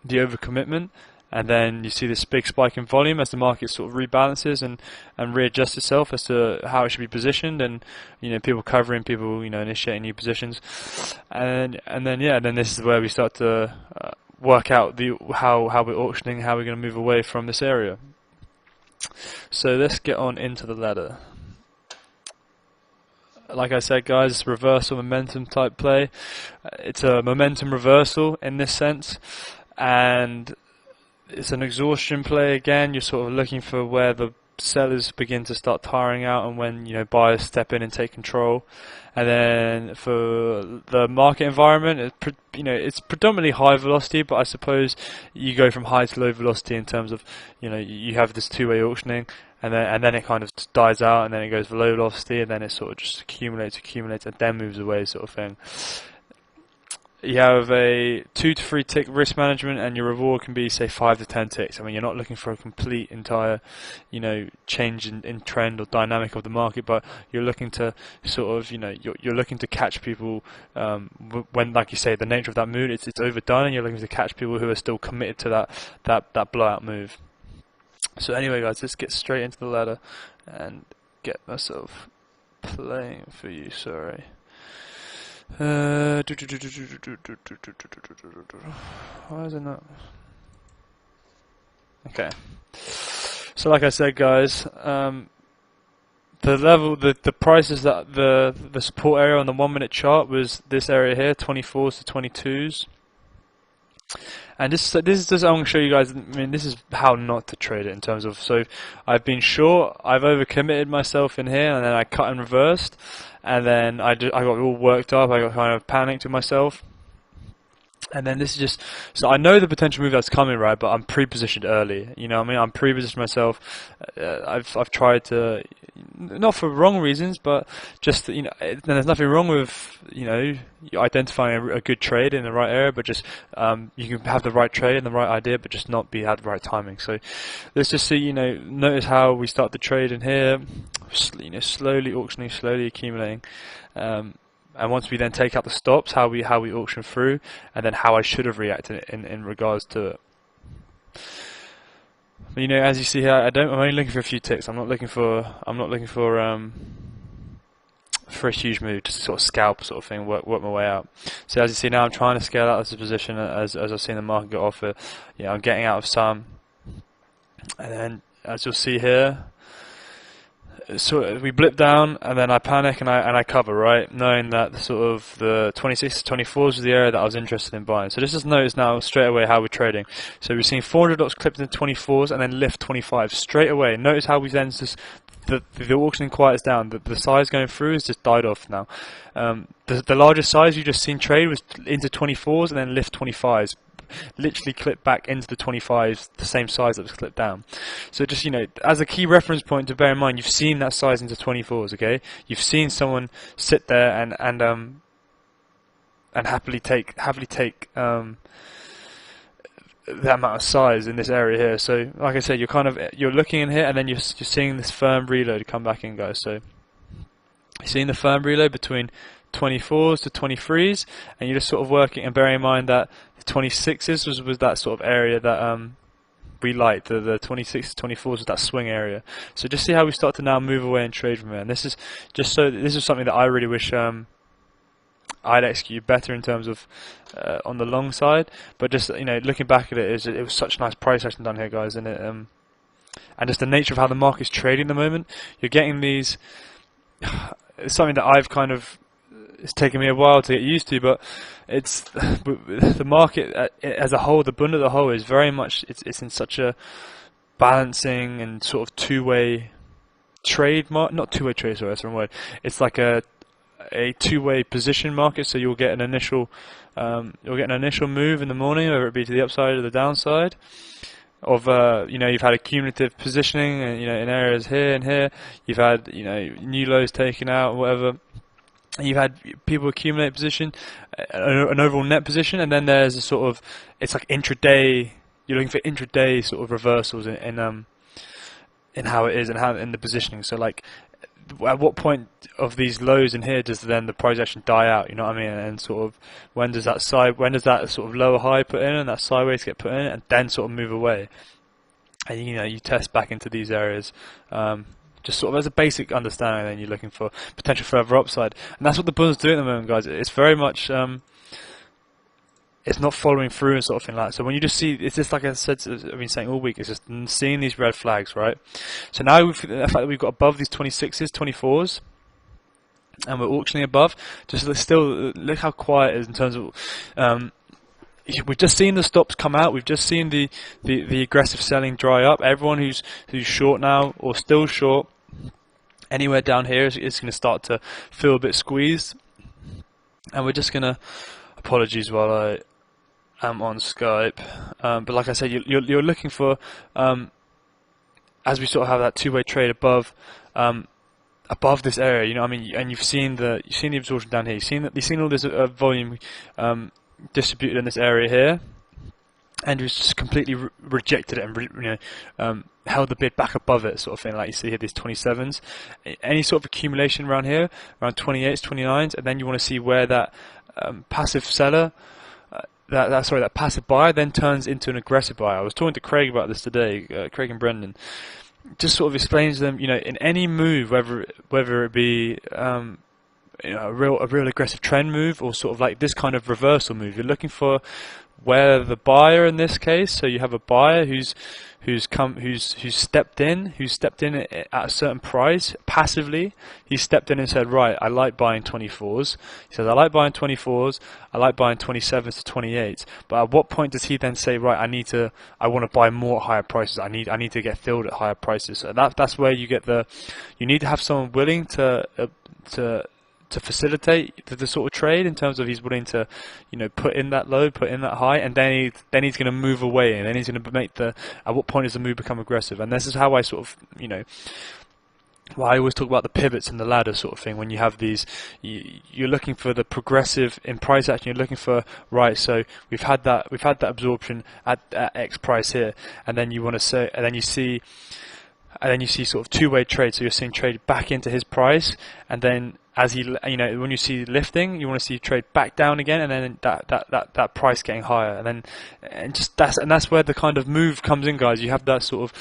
overcommitment, and then you see this big spike in volume as the market sort of rebalances and readjusts itself as to how it should be positioned, and, you know, people covering, people, you know, initiating new positions, and then this is where we start to work out how we're auctioning, how we're going to move away from this area. So let's get on into the ladder. Like I said, guys, it's reversal momentum type play. It's a momentum reversal in this sense, and it's an exhaustion play again. You're sort of looking for where the sellers begin to start tiring out, and when, you know, buyers step in and take control. And then for the market environment, it's predominantly high velocity, but I suppose you go from high to low velocity in terms of, you know, you have this two-way auctioning, and then it kind of dies out, and then it goes for low velocity, and then it sort of just accumulates, and then moves away, sort of thing. You have a 2 to 3 tick risk management, and your reward can be, say, 5 to 10 ticks. I mean, you're not looking for a complete entire, you know, change in trend or dynamic of the market, but you're looking to sort of, you know, you're looking to catch people when, like you say, the nature of that mood, it's overdone, and you're looking to catch people who are still committed to that blowout move. So anyway, guys, let's get straight into the ladder and get myself playing for you. Sorry. Why is it not? Okay. So like I said, guys, the prices that the support area on the 1 minute chart was this area here, 24s to 22s. And this is just, I'm going to show you guys, I mean, this is how not to trade it in terms of, so I've been short, I've overcommitted myself in here, and then I cut and reversed, and then I got all worked up, I got kind of panicked with myself. And then this is just, so I know the potential move that's coming, right, but I'm pre-positioned early, you know what I mean? I'm pre-positioned myself, I've tried to, not for wrong reasons, but just, you know, there's nothing wrong with, you know, identifying a good trade in the right area, but just, you can have the right trade and the right idea, but just not have the right timing. So let's just see, you know, notice how we start the trade in here, you know, slowly auctioning, slowly accumulating, and once we then take out the stops, how we auction through, and then how I should have reacted in regards to it. But, you know, as you see here, I'm only looking for a few ticks. I'm not looking for a huge move, just a sort of scalp sort of thing, work my way out. So as you see now, I'm trying to scale out this position as I've seen the market get off it. Yeah, I'm getting out of some, and then as you'll see here, so we blip down, and then I panic and I cover, right, knowing that the 26 to 24s was the area that I was interested in buying. So just notice now straight away how we're trading. So we're seeing 400 lots clipped into 24s and then lift 25 straight away. Notice how we then just the auctioning quiets down. The size going through has just died off now. The largest size you just seen trade was into 24s and then lift 25s. Literally clip back into the 25s, the same size that was clipped down. So just, you know, as a key reference point to bear in mind, you've seen that size into 24s, okay? You've seen someone sit there and happily take that amount of size in this area here. So like I said, you're looking in here, and then you're seeing this firm reload come back in, guys. So you're seeing the firm reload between 24s to 23s, and you're just sort of working and bearing in mind that the 26s was that sort of area that we liked. The 26s to 24s was that swing area. So just see how we start to now move away and trade from here. And this is something that I really wish I'd execute better in terms of on the long side. But just, you know, looking back at it, it was such a nice price action done here, guys, and and just the nature of how the market's trading at the moment. You're getting these. It's something that I've kind of. It's taken me a while to get used to, but it's the market as a whole, the Bund as a whole is very much it's in such a balancing and sort of two-way trade not two-way trade, sorry, that's the wrong word. It's like a two-way position market. So you'll get an initial move in the morning, whether it be to the upside or the downside. Of you know, you've had a cumulative positioning, and you know, in areas here and here, you've had, you know, new lows taken out or whatever. You've had people accumulate position, an overall net position, and then there's a sort of, it's like intraday. You're looking for intraday sort of reversals in how it is and how in the positioning. So like, at what point of these lows in here does then the price action die out? You know what I mean? And sort of when does that sort of lower high put in and that sideways get put in, and then sort of move away? And you know, you test back into these areas. Just sort of as a basic understanding, then you're looking for potential further upside, and that's what the Bund's doing at the moment, guys. It's very much, it's not following through and sort of thing like that. So when you just see, it's just like I said, I've been saying all week, it's just seeing these red flags, right? So now the fact that we've got above these 26s, 24s, and we're auctioning above, just still look how quiet it is in terms of. We've just seen the stops come out. We've just seen the aggressive selling dry up. Everyone who's short now or still short, anywhere down here is going to start to feel a bit squeezed. And we're just going to, apologies while I am on Skype. But like I said, you're looking for, as we sort of have that two-way trade above this area. You know what I mean? And you've seen the absorption down here. You've seen all this volume. Distributed in this area here, and was just completely rejected it and held the bid back above it, sort of thing. Like you see here, these 27s, any sort of accumulation around here, around 28s, 29s, and then you want to see where that passive seller, that passive buyer then turns into an aggressive buyer. I was talking to Craig about this today, Craig and Brendan. Just sort of explains to them, you know, in any move, whether it be a real aggressive trend move, or sort of like this kind of reversal move. You're looking for where the buyer in this case, so you have a buyer who's stepped in at a certain price passively. He stepped in and said, right, I like buying 24s. He says, I like buying 24s, I like buying 27s to 28s. But at what point does he then say, right, I want to buy more at higher prices. I need to get filled at higher prices. So that's where you get you need to have someone willing to facilitate the sort of trade, in terms of he's willing to, put in that low, put in that high, and then he's going to move away, and then he's going to at what point does the move become aggressive? And this is how I sort of, well, I always talk about the pivots and the ladder sort of thing. When you have these, you're looking for the progressive in price action. You're looking for, right, so we've had that absorption at X price here, and then you want to say, and then you see sort of two-way trade. So you're seeing trade back into his price, and then as he, when you see lifting, you want to see trade back down again, and then that price getting higher, and that's where the kind of move comes in, guys. You have that sort of,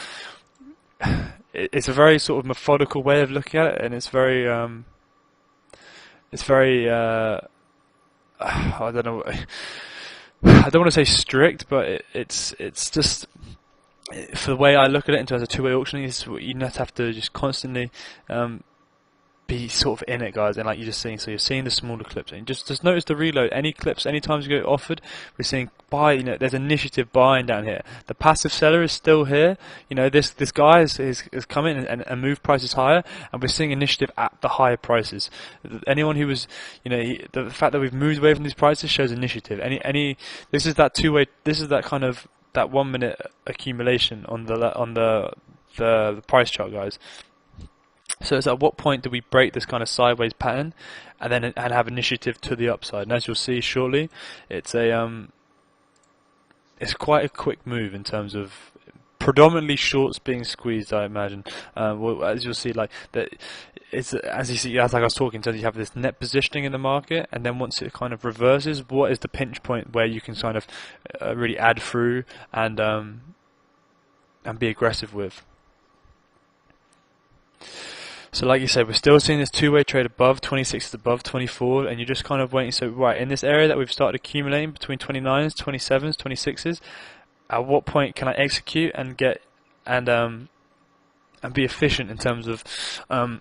it's a very sort of methodical way of looking at it, and it's very I don't know, I don't want to say strict, but it's just, for the way I look at it in terms of two-way auctioning, you have to just constantly be sort of in it, guys, and like you're just seeing, so you're seeing the smaller clips, and just notice the reload. Any clips, any times you go offered, we're seeing buy. There's initiative buying down here. The passive seller is still here. This guy is coming and moved prices higher, and we're seeing initiative at the higher prices. Anyone who was, the fact that we've moved away from these prices shows initiative. This is that two-way. This is that kind of that 1 minute accumulation on the price chart, guys. So it's at what point do we break this kind of sideways pattern and have initiative to the upside? And as you'll see shortly, it's quite a quick move in terms of predominantly shorts being squeezed, I imagine. As you'll see, like that, as like I was talking, so you have this net positioning in the market, and then once it kind of reverses, what is the pinch point where you can kind of really add through and be aggressive with? So like you said, we're still seeing this two-way trade above 26 above 24, and you're just kind of waiting. So right, in this area that we've started accumulating between 29s, 27s, 26s, at what point can I execute and get and be efficient in terms of my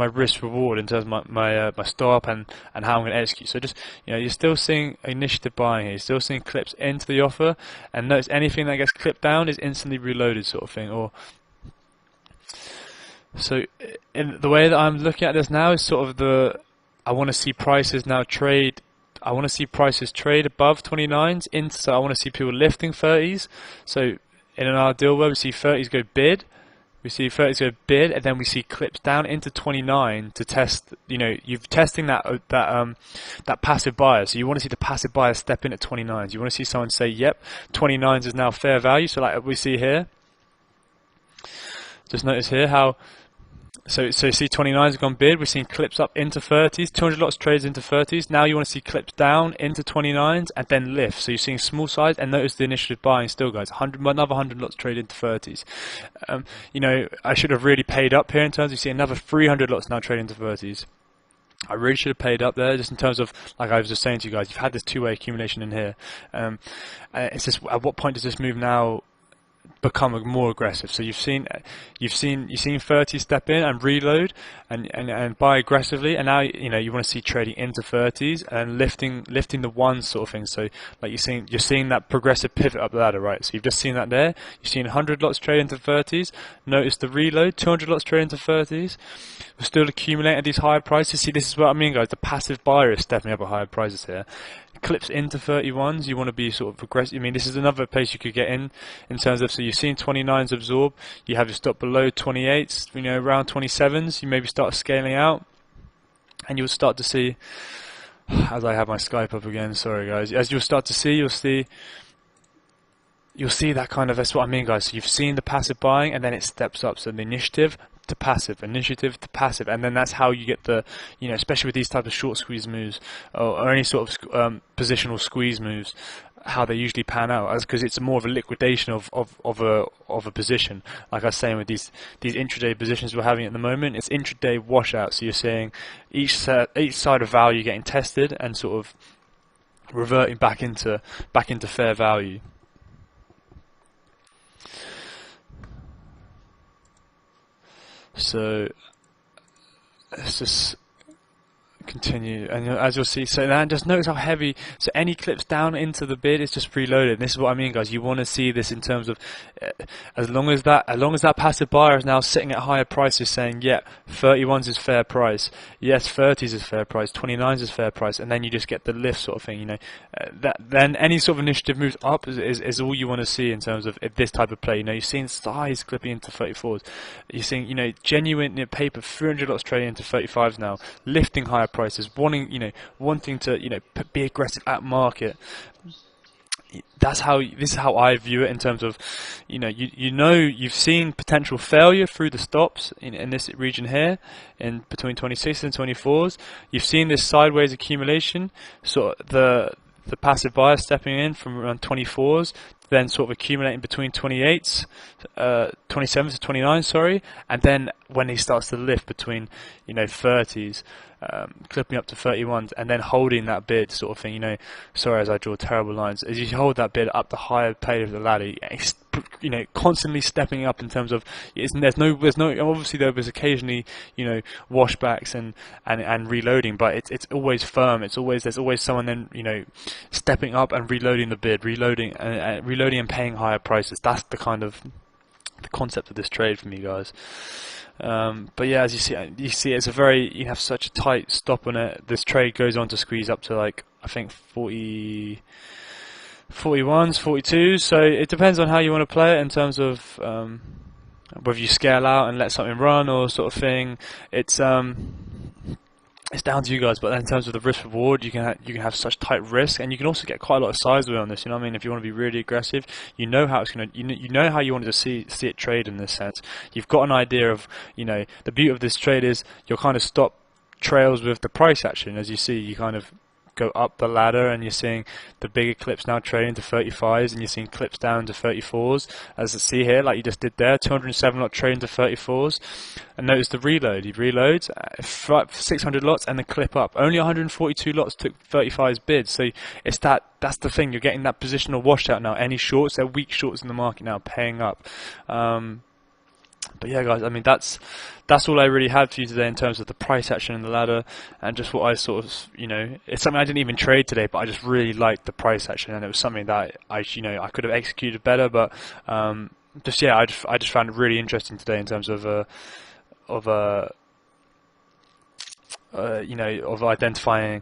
risk reward, in terms of my stop and how I'm going to execute. So just, you're still seeing initiative buying here. You're still seeing clips into the offer, and notice anything that gets clipped down is instantly reloaded, sort of thing. So in the way that I'm looking at this now is sort of I want to see prices now trade. I want to see prices trade above 29s. So I want to see people lifting 30s. So in an ideal world, we see 30s go bid. We see 30s go bid, and then we see clips down into 29 to test. You're testing that passive buyer. So you want to see the passive buyer step in at 29s. You want to see someone say, "Yep, 29s is now fair value." So like we see here. Just notice here how. So you see 29s have gone bid. We're seeing clips up into 30s, 200 lots trades into 30s. Now you want to see clips down into 29s and then lift. So you're seeing small size, and notice the initiative buying still, guys. Another 100 lots trade into 30s. I should have really paid up here in terms of, you see another 300 lots now trade into 30s. I really should have paid up there, just in terms of, like I was just saying to you guys, you've had this two-way accumulation in here. It's just, at what point does this move now become more aggressive? So you've seen 30 step in and reload and buy aggressively, and now you want to see trading into 30s and lifting the ones sort of thing. So like you're seeing that progressive pivot up the ladder, right? So you've just seen that there. You've seen 100 lots trade into 30s. Notice the reload, 200 lots trade into 30s. We're still accumulating at these higher prices. See, this is what I mean, guys. The passive buyer is stepping up at higher prices here. Clips into 31s, you want to be sort of aggressive. I mean, this is another place you could get in terms of, so you've seen 29s absorb, you have your stop below 28s, around 27s, you maybe start scaling out, and you'll start to see, as I have my Skype up again, sorry guys, as you'll start to see, you'll see that kind of, that's what I mean, guys. So you've seen the passive buying, and then it steps up, so the initiative to passive, initiative to passive, and then that's how you get the, especially with these type of short squeeze moves or any sort of positional squeeze moves, how they usually pan out, because it's more of a liquidation of a position. Like I was saying, with these intraday positions we're having at the moment, it's intraday washout. So you're seeing each side of value getting tested and sort of reverting back into fair value. So let's just continue, and as you'll see, so now just notice how heavy, so any clips down into the bid is just reloaded. This is what I mean, guys. You want to see this in terms of as long as that passive buyer is now sitting at higher prices saying, yeah, 31s is fair price, yes, 30s is fair price, 29s is fair price, and then you just get the lift sort of thing, you know, then any sort of initiative moves up is all you want to see in terms of this type of play. You know, you're seeing size clipping into 34s, you're seeing, you know, genuine paper 300 lots trading into 35s now, lifting higher prices, wanting to, you know, be aggressive at market. This is how I view it in terms of, you know, you've seen potential failure through the stops in this region here, in between 26 and 24s. You've seen this sideways accumulation, sort of the passive buyer stepping in from around 24s, then sort of accumulating between 27 to 29, sorry, and then when he starts to lift between, you know, 30s, clipping up to 31s, and then holding that bid sort of thing, you know, sorry as I draw terrible lines, as you hold that bid up the higher plate of the ladder, you know, constantly stepping up in terms of, there's no obviously there was occasionally, you know, washbacks and reloading, but it's always firm. There's always someone then, you know, stepping up and reloading the bid, reloading and paying higher prices. That's the kind of the concept of this trade for me, guys. But yeah, as you see it's a very, you have such a tight stop on it. This trade goes on to squeeze up to, like, I think 41s, 42s, so it depends on how you want to play it in terms of whether you scale out and let something run or sort of thing. It's down to you guys, but in terms of the risk reward, you can have such tight risk, and you can also get quite a lot of size away on this. You know what I mean? If you want to be really aggressive, you know how it's gonna, you know how you wanted to see it trade in this sense. You've got an idea of, you know, the beauty of this trade is you'll kind of stop trails with the price action. As you see, you kind of go up the ladder, and you're seeing the bigger clips now trading to 35s, and you're seeing clips down to 34s, as you see here, like you just did there, 207 lot trading to 34s, and notice the reload. He reloads 600 lots and the clip up. Only 142 lots took 35s bids, so it's that's the thing. You're getting that positional washout now. Any shorts, they're weak shorts in the market now, paying up. But yeah, guys, I mean, that's all I really had for you today in terms of the price action in the ladder, and just what I sort of, you know, it's something I didn't even trade today, but I just really liked the price action, and it was something that I could have executed better, but just yeah, I just found it really interesting today in terms of identifying,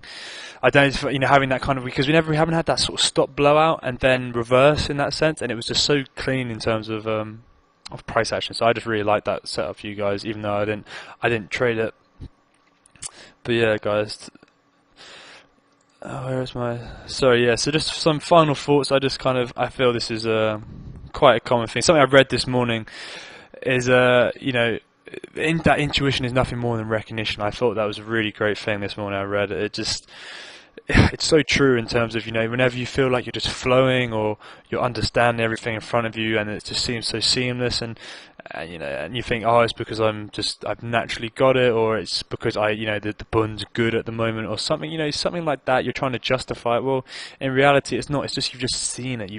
you know, having that kind of, because we haven't had that sort of stop blowout and then reverse in that sense, and it was just so clean in terms of price action. So I just really like that setup for you guys, even though I didn't trade it. But yeah, guys, so just some final thoughts. I feel this is quite a common thing. Something I read this morning is you know, that intuition is nothing more than recognition. I thought that was a really great thing this morning. I read it. It's so true in terms of, you know, whenever you feel like you're just flowing or you're understanding everything in front of you, and it just seems so seamless, and you know, and you think, oh, it's because I've naturally got it, or it's because the bund's good at the moment, or something, you know, something like that. You're trying to justify it. Well, in reality, it's not. It's just you've just seen it.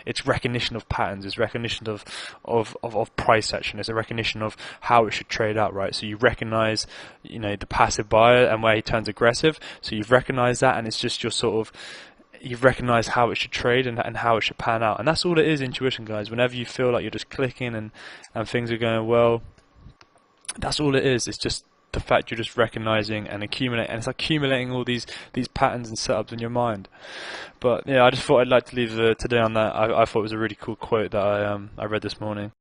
It's recognition of patterns. It's recognition of price action. It's a recognition of how it should trade out, right? So you recognize, you know, the passive buyer and where he turns aggressive. So you've recognized that, and it's just you've recognized how it should trade and how it should pan out. And that's all it is, intuition, guys. Whenever you feel like you're just clicking and things are going well, that's all it is. It's just the fact you're just recognizing and accumulating, and it's accumulating all these patterns and setups in your mind. But yeah, I just thought I'd like to leave today on that. I thought it was a really cool quote that I read this morning.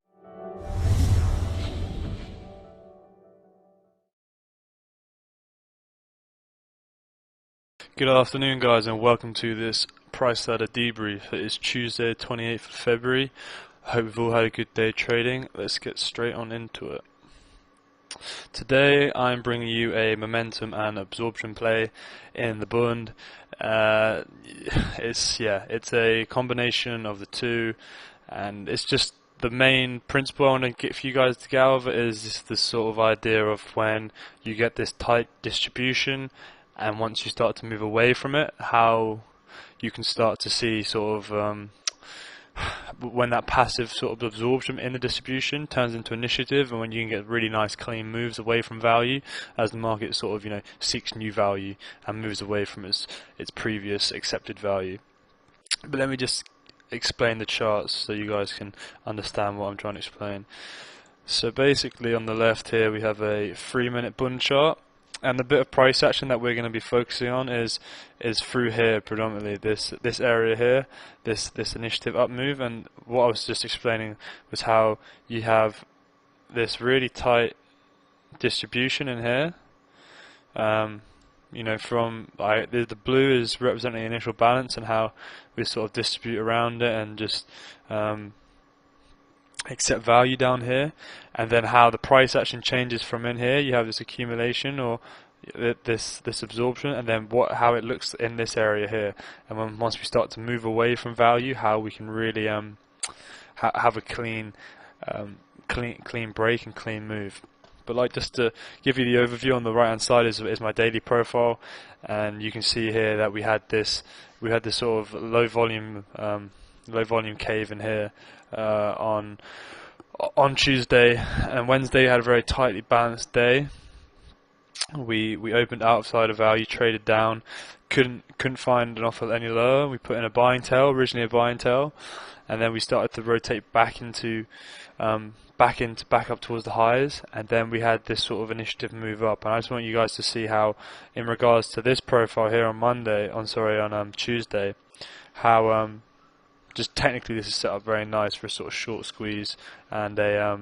Good afternoon, guys, and welcome to this price ladder debrief. It is Tuesday, 28th of February. Hope you've all had a good day trading. Let's get straight on into it. Today I'm bringing you a momentum and absorption play in the Bund. Uh, it's a combination of the two, and it's just the main principle I want to get for you guys to get out of it is this sort of idea of when you get this tight distribution, and once you start to move away from it, how you can start to see sort of when that passive sort of absorption in the distribution turns into initiative, and when you can get really nice clean moves away from value as the market sort of seeks new value and moves away from its previous accepted value. But let me just explain the charts so you guys can understand what I'm trying to explain. So basically on the left here we have a 3-minute Bund chart, and the bit of price action that we're going to be focusing on is through here predominantly, this area here, this initiative up move. And what I was just explaining was how you have this really tight distribution in here. The blue is representing initial balance and how we sort of distribute around it and just accept value down here, and then how the price action changes from in here. You have this accumulation or this absorption, and then how it looks in this area here. And once we start to move away from value, how we can really have a clean break and clean move. But like, just to give you the overview, on the right hand side is my daily profile, and you can see here that we had this sort of low volume cave in here on Tuesday, and Wednesday had a very tightly balanced day. We opened outside of value, traded down, couldn't find an offer any lower. We put in a buying tail, originally a buying tail, and then we started to rotate back up towards the highs, and then we had this sort of initiative move up. And I just want you guys to see how, in regards to this profile here on Tuesday, how just technically this is set up very nice for a sort of short squeeze and a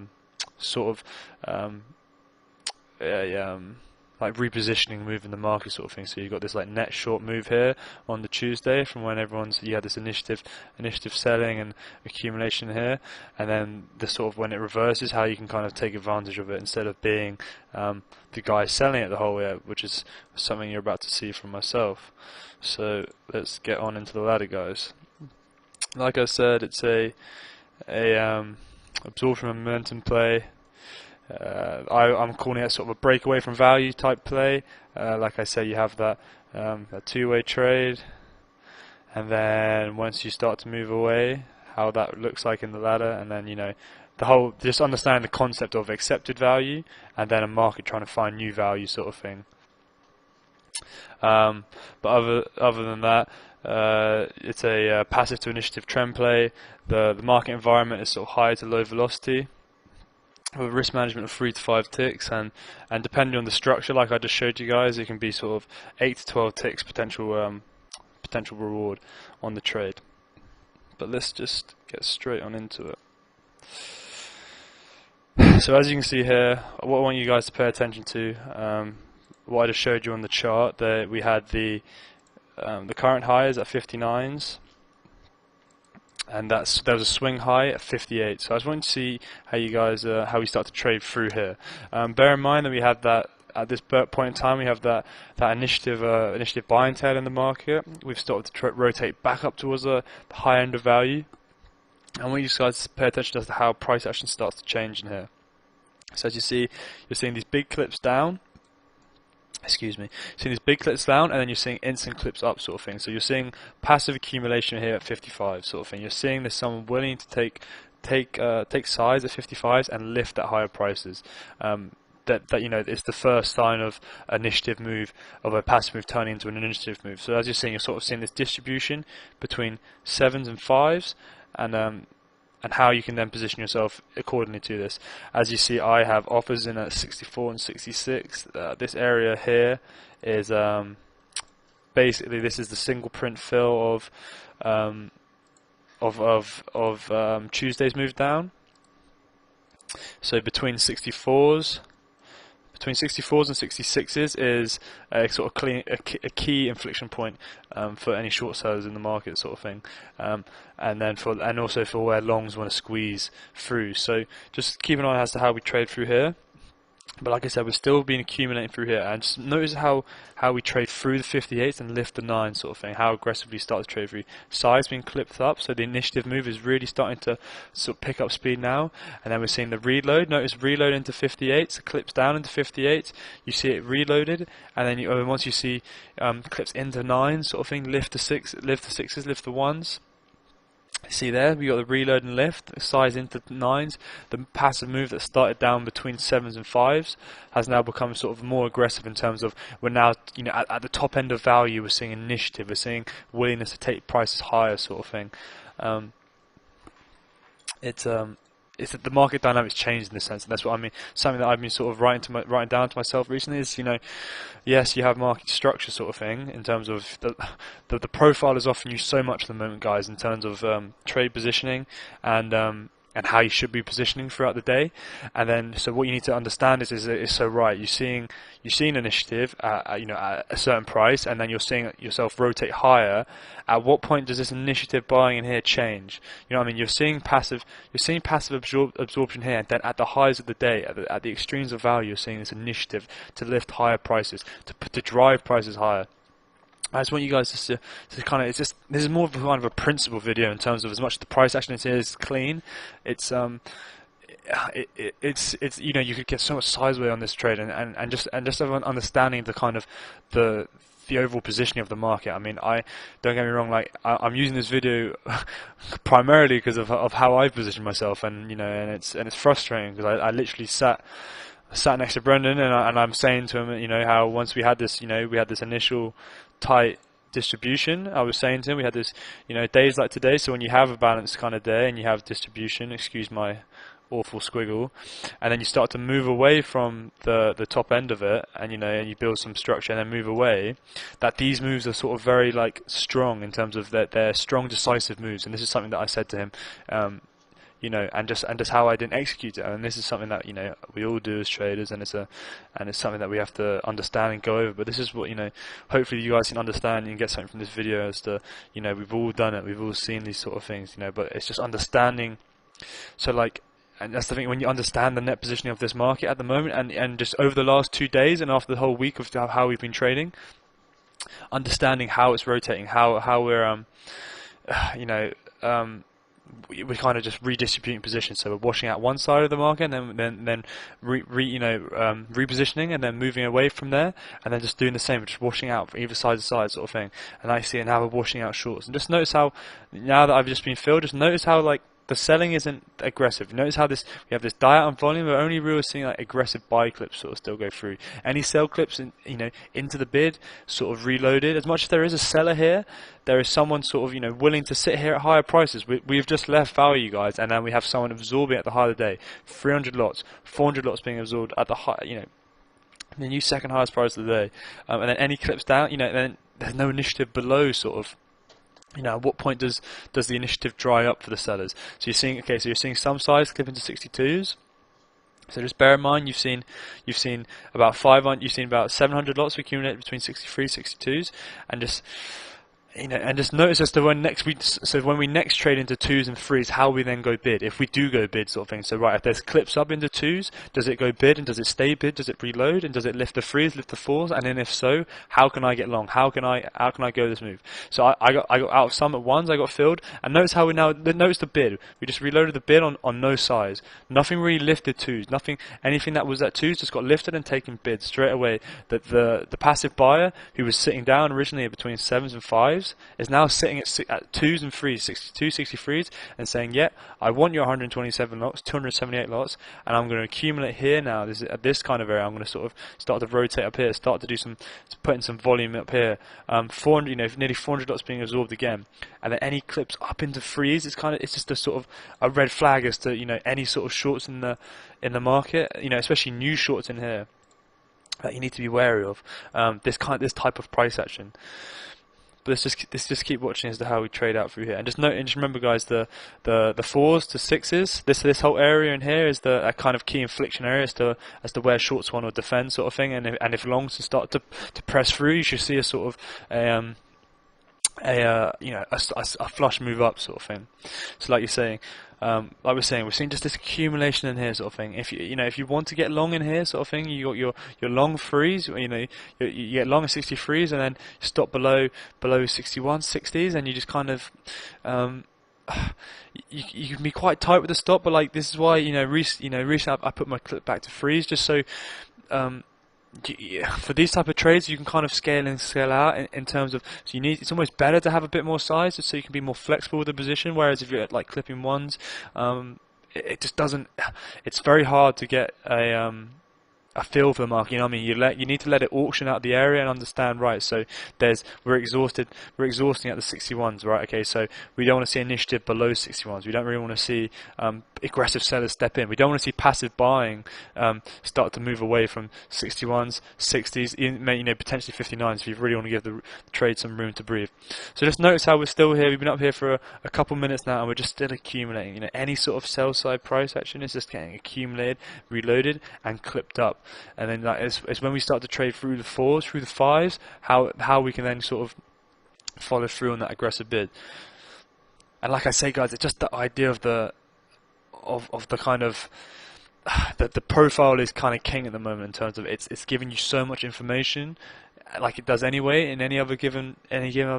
like repositioning move in the market sort of thing. So you've got this like net short move here on the Tuesday from when you had this initiative selling and accumulation here, and then the sort of when it reverses, how you can kind of take advantage of it instead of being the guy selling it the whole way, which is something you're about to see from myself. So let's get on into the ladder, guys. Like I said, it's a absorption momentum play. I'm calling it sort of a breakaway from value type play. Like I say, you have that two-way trade, and then once you start to move away, how that looks like in the ladder, and then the whole, just understand the concept of accepted value and then a market trying to find new value sort of thing. But other than that, it's a passive to initiative trend play. The market environment is sort of high to low velocity, with risk management of 3 to 5 ticks, and depending on the structure, like I just showed you guys, it can be sort of 8 to 12 ticks potential reward on the trade. But let's just get straight on into it. So as you can see here, what I want you guys to pay attention to, what I just showed you on the chart, that we had the current high is at 59s. And there was a swing high at 58. So I just wanted to see how you guys how we start to trade through here. Bear in mind that we have that at this point in time, we have that initiative buying tail in the market. We've started to rotate back up towards the high end of value. And I want you guys to pay attention as to how price action starts to change in here. So as you see, you're seeing these big clips down. Seeing these big clips down, and then you're seeing instant clips up sort of thing. So you're seeing passive accumulation here at 55 sort of thing. You're seeing there's someone willing to take size at 55s and lift at higher prices. That it's the first sign of initiative move, of a passive move turning into an initiative move. So as you're seeing, you're sort of seeing this distribution between 7s and 5s, and how you can then position yourself accordingly to this. As you see, I have offers in at 64 and 66. This area here is basically, this is the single print fill of Tuesday's move down. So between 64s and 66s is a sort of a key inflection point for any short sellers in the market sort of thing, and also for where longs want to squeeze through. So just keep an eye as to how we trade through here. But like I said, we've still been accumulating through here, and just notice how we trade through the 58s and lift the 9 sort of thing, how aggressively start to trade through. Side's been clipped up, so the initiative move is really starting to sort of pick up speed now, and then we're seeing the reload. Notice reload into 58s, clips down into 58s, you see it reloaded, and then once you see clips into 9 sort of thing, lift the 6s, lift the 1s. See there, we got the reload and lift, size into 9s. The passive move that started down between 7s and 5s has now become sort of more aggressive in terms of we're now, at the top end of value. We're seeing initiative, we're seeing willingness to take prices higher, sort of thing. It's that the market dynamics changed in this sense, and that's what I mean. Something that I've been sort of writing down to myself recently is, yes, you have market structure sort of thing in terms of the profile is offering you so much at the moment, guys, in terms of trade positioning and how you should be positioning throughout the day. And then, so what you need to understand is so right. You're seeing initiative at a certain price, and then you're seeing yourself rotate higher. At what point does this initiative buying in here change? You know what I mean? You're seeing passive absorption here. And then at the highs of the day, at the extremes of value, you're seeing this initiative to lift higher prices, to drive prices higher. I just want you guys to kind of, this is more of a kind of a principle video in terms of as much as the price action is clean, it's you could get so much sideways on this trade, and just have an understanding of the kind of the overall positioning of the market. I mean, don't get me wrong, like I'm using this video primarily because of how I've positioned myself, and and it's frustrating because I literally sat next to Brendan, and I'm saying to him, how once we had this, we had this initial tight distribution. I was saying to him, we had this, days like today. So when you have a balanced kind of day and you have distribution, excuse my awful squiggle, and then you start to move away from the top end of it, and and you build some structure and then move away, that these moves are sort of very strong in terms of that they're strong, decisive moves. And this is something that I said to him. And just how I didn't execute it, and this is something that we all do as traders, and it's something that we have to understand and go over. But this is what hopefully you guys can understand and get something from this video as to we've all done it, we've all seen these sort of things, but it's just understanding. So and that's the thing, when you understand the net positioning of this market at the moment, and just over the last 2 days and after the whole week of how we've been trading, understanding how it's rotating, how we're we're kind of just redistributing positions. So we're washing out one side of the market, and then repositioning, and then moving away from there, and then just doing the same, just washing out from either side to side sort of thing. And I see it now, we're washing out shorts. And just notice how, now that I've just been filled, just notice how the selling isn't aggressive. Notice how we have this diet on volume, but only really seeing aggressive buy clips sort of still go through. Any sell clips into the bid sort of reloaded. As much as there is a seller here, there is someone sort of willing to sit here at higher prices. We've just left value, guys, and then we have someone absorbing at the high of the day. 300 lots, 400 lots being absorbed at the high, the new second highest price of the day. And then any clips down, then there's no initiative below sort of. At what point does the initiative dry up for the sellers? So you're seeing some size clip into 62s. So just bear in mind, you've seen about 700 lots accumulate between 63, 62s, and just notice as to when we next trade into 2s and 3s, how we then go bid, if we do go bid sort of thing. So right, if there's clips up into 2s, does it go bid, and does it stay bid, does it reload, and does it lift the 3s, lift the 4s, and then if so, how can I get long, how can I go this move? So I got out of some at 1s, I got filled, and notice how notice the bid, we just reloaded the bid on no size, nothing really lifted 2s, anything that was at 2s just got lifted and taken bid straight away. That the passive buyer who was sitting down originally between 7s and 5s is now sitting at 2s and 3s, 62, 63s, and saying, yeah, I want your 127 lots, 278 lots, and I'm going to accumulate here now. At this kind of area, I'm going to sort of start to rotate up here, start to do putting some volume up here. 400, nearly 400 lots being absorbed again, and then any clips up into 3s, it's just a sort of a red flag as to any sort of shorts in the market, especially new shorts in here that you need to be wary of. This type of price action. But let's just keep watching as to how we trade out through here, and just remember, guys, the 4s to 6s. This whole area in here is a kind of key inflection area as to where shorts want to defend sort of thing, and if longs start to press through, you should see a sort of a flush move up sort of thing. So like you're saying, like we're saying, we're seeing just this accumulation in here sort of thing. If you want to get long in here sort of thing, you got your long freeze. You get long at 63s and then stop below 61, 60s, and you just kind of you can be quite tight with the stop. But like this is why recently I put my clip back to freeze just so. For these type of trades, you can kind of scale in and scale out in terms of, so it's almost better to have a bit more size just so you can be more flexible with the position, whereas if you're like clipping ones, it just doesn't, it's very hard to get a feel for the market. You know what I mean? You need to let it auction out the area and understand, right, so we're exhausting at the 61s, right? Okay, so we don't want to see initiative below 61s. We don't really want to see aggressive sellers step in. We don't want to see passive buying start to move away from 61s, 60s, even, potentially 59s if you really want to give the trade some room to breathe. So just notice how we're still here. We've been up here for a couple minutes now and we're just still accumulating. Any sort of sell side price action is just getting accumulated, reloaded, and clipped up. And then it's when we start to trade through the 4s, through the 5s, how we can then sort of follow through on that aggressive bid. And like I say, guys, it's just the idea of the kind of the profile is kind of king at the moment in terms of it's giving you so much information, like it does anyway in any given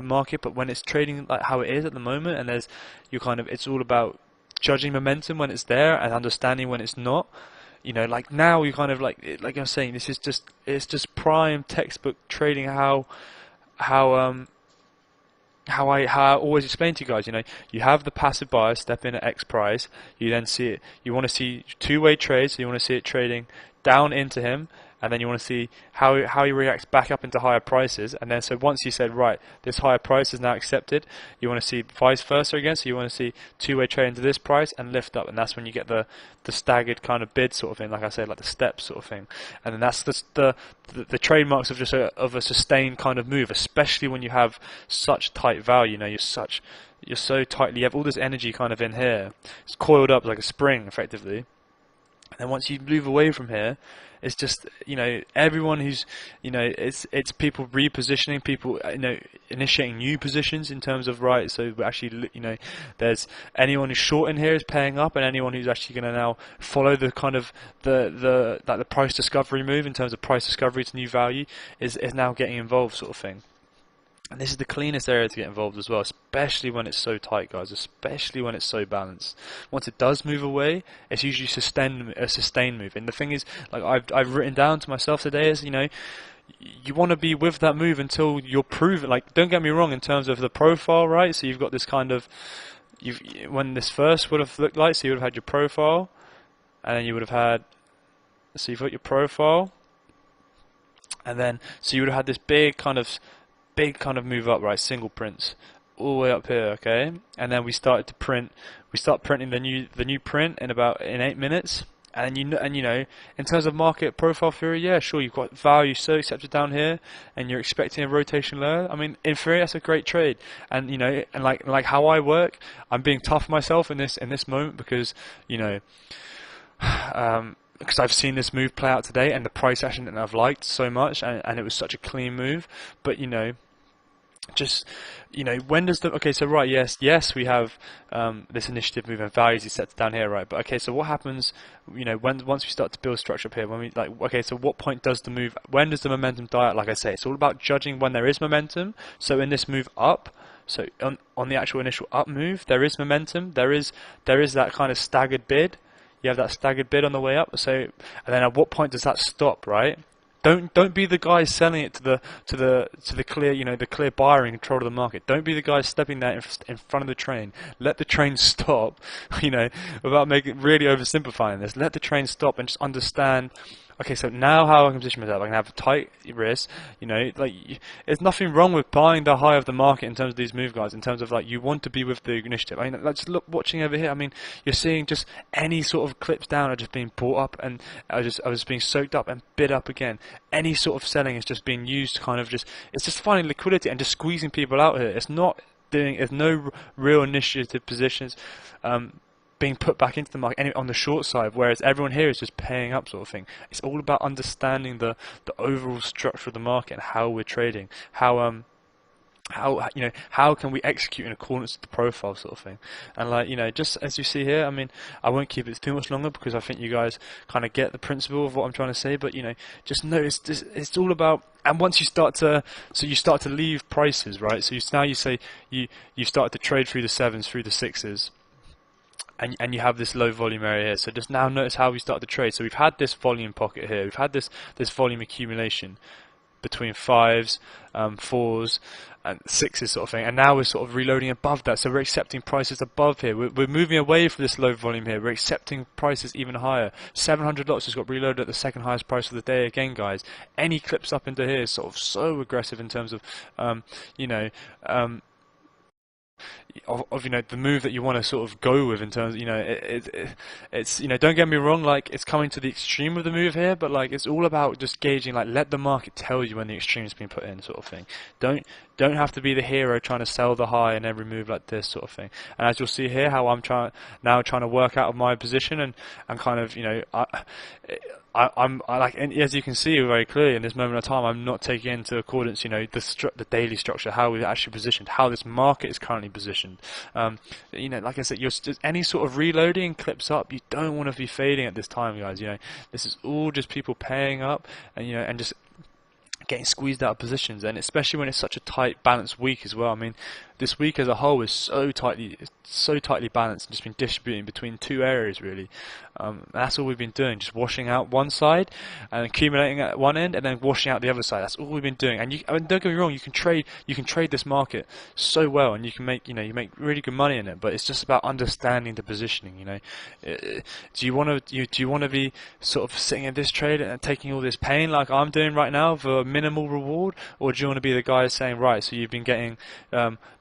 market. But when it's trading like how it is at the moment, and it's all about judging momentum when it's there and understanding when it's not. Like now you kind of like I'm saying, it's just prime textbook trading. How I always explain to you guys, you have the passive buyer step in at X price. You then see it. You want to see two-way trades. So you want to see it trading down into him, and then you want to see how he reacts back up into higher prices. And then so once you said, right, this higher price is now accepted, you want to see vice versa again. So you want to see two-way trade into this price and lift up, and that's when you get the staggered kind of bid sort of thing, like I said, like the steps sort of thing. And then that's the trademarks of just of a sustained kind of move, especially when you have such tight value. You're so tightly, you have all this energy kind of in here. It's coiled up like a spring, effectively. And then once you move away from here, it's just, everyone who's, it's people repositioning, people, initiating new positions in terms of, right, so actually, there's anyone who's short in here is paying up, and anyone who's actually going to now follow the kind of, the price discovery move in terms of price discovery to new value is now getting involved sort of thing. And this is the cleanest area to get involved as well, especially when it's so tight, guys, especially when it's so balanced. Once it does move away, it's usually a sustained move. And the thing is, like I've written down to myself today is, you want to be with that move until you're proven. Like, don't get me wrong in terms of the profile, right? So you've got this kind of, when this first would have looked like, so you would have had your profile, and then you would have had, so you've got your profile, and then, so you would have had this big kind of move up, right, single prints all the way up here, okay, and then we start printing the new print in 8 minutes, and in terms of market profile theory, yeah, sure, you've got value so accepted down here, and you're expecting a rotation lower. I mean, in theory, that's a great trade, and and like how I work, I'm being tough on myself in this moment because because I've seen this move play out today, and the price action that I've liked so much, and it was such a clean move. But when does okay, so right, yes, we have this initiative move and values is set down here, right? But okay, so what happens, once we start to build structure up here, so what point does when does the momentum die out? Like I say, it's all about judging when there is momentum. So in this move up, so on the actual initial up move, there is momentum, there is that kind of staggered bid. You have that staggered bid on the way up. So, and then at what point does that stop, right? Don't be the guy selling it to the clear, the clear buyer in control of the market. Don't be the guy stepping there in front of the train. Let the train stop, without really oversimplifying this. Let the train stop and just understand. Okay, so now how I can position myself, I can have a tight wrist, there's nothing wrong with buying the high of the market in terms of these move, guys, in terms of you want to be with the initiative. I mean, just watching over here, I mean, you're seeing just any sort of clips down are just being bought up, and I was being soaked up and bid up again. Any sort of selling is just being used it's just finding liquidity and just squeezing people out here. There's no real initiative positions, being put back into the market on the short side, whereas everyone here is just paying up sort of thing. It's all about understanding the overall structure of the market and how we're trading, how how can we execute in accordance with the profile sort of thing. And like, just as you see here, I mean, I won't keep it too much longer because I think you guys kind of get the principle of what I'm trying to say, but just notice this, it's all about, and once you start to leave prices, right? So now you say you start to trade through the 7s, through the 6s, and you have this low volume area here. So just now notice how we start to trade. So we've had this volume pocket here, we've had this volume accumulation between 5s, 4s, and 6s sort of thing, and now we're sort of reloading above that, so we're accepting prices above here. We're moving away from this low volume here, we're accepting prices even higher. 700 lots just got reloaded at the second highest price of the day again, guys. Any clips up into here is sort of so aggressive in terms of the move that you want to sort of go with in terms of, it's don't get me wrong, like it's coming to the extreme of the move here, but like it's all about just gauging, like let the market tell you when the extreme's been put in sort of thing. Don't have to be the hero trying to sell the high in every move like this sort of thing. And as you'll see here, how I'm trying to work out of my position and kind of I'm like, and as you can see very clearly in this moment of time, I'm not taking into accordance, the daily structure, how we're actually positioned, how this market is currently positioned. Like I said, just any sort of reloading clips up, you don't want to be fading at this time, guys. This is all just people paying up and just getting squeezed out of positions, and especially when it's such a tight, balanced week as well. I mean, this week as a whole is so tightly balanced and just been distributing between two areas really. That's all we've been doing, just washing out one side and accumulating at one end and then washing out the other side. That's all we've been doing. And don't get me wrong, you can trade this market so well, and you can make you make really good money in it. But it's just about understanding the positioning. Do you want to be sort of sitting in this trade and taking all this pain like I'm doing right now for minimal reward, or do you want to be the guy saying, right, so you've been getting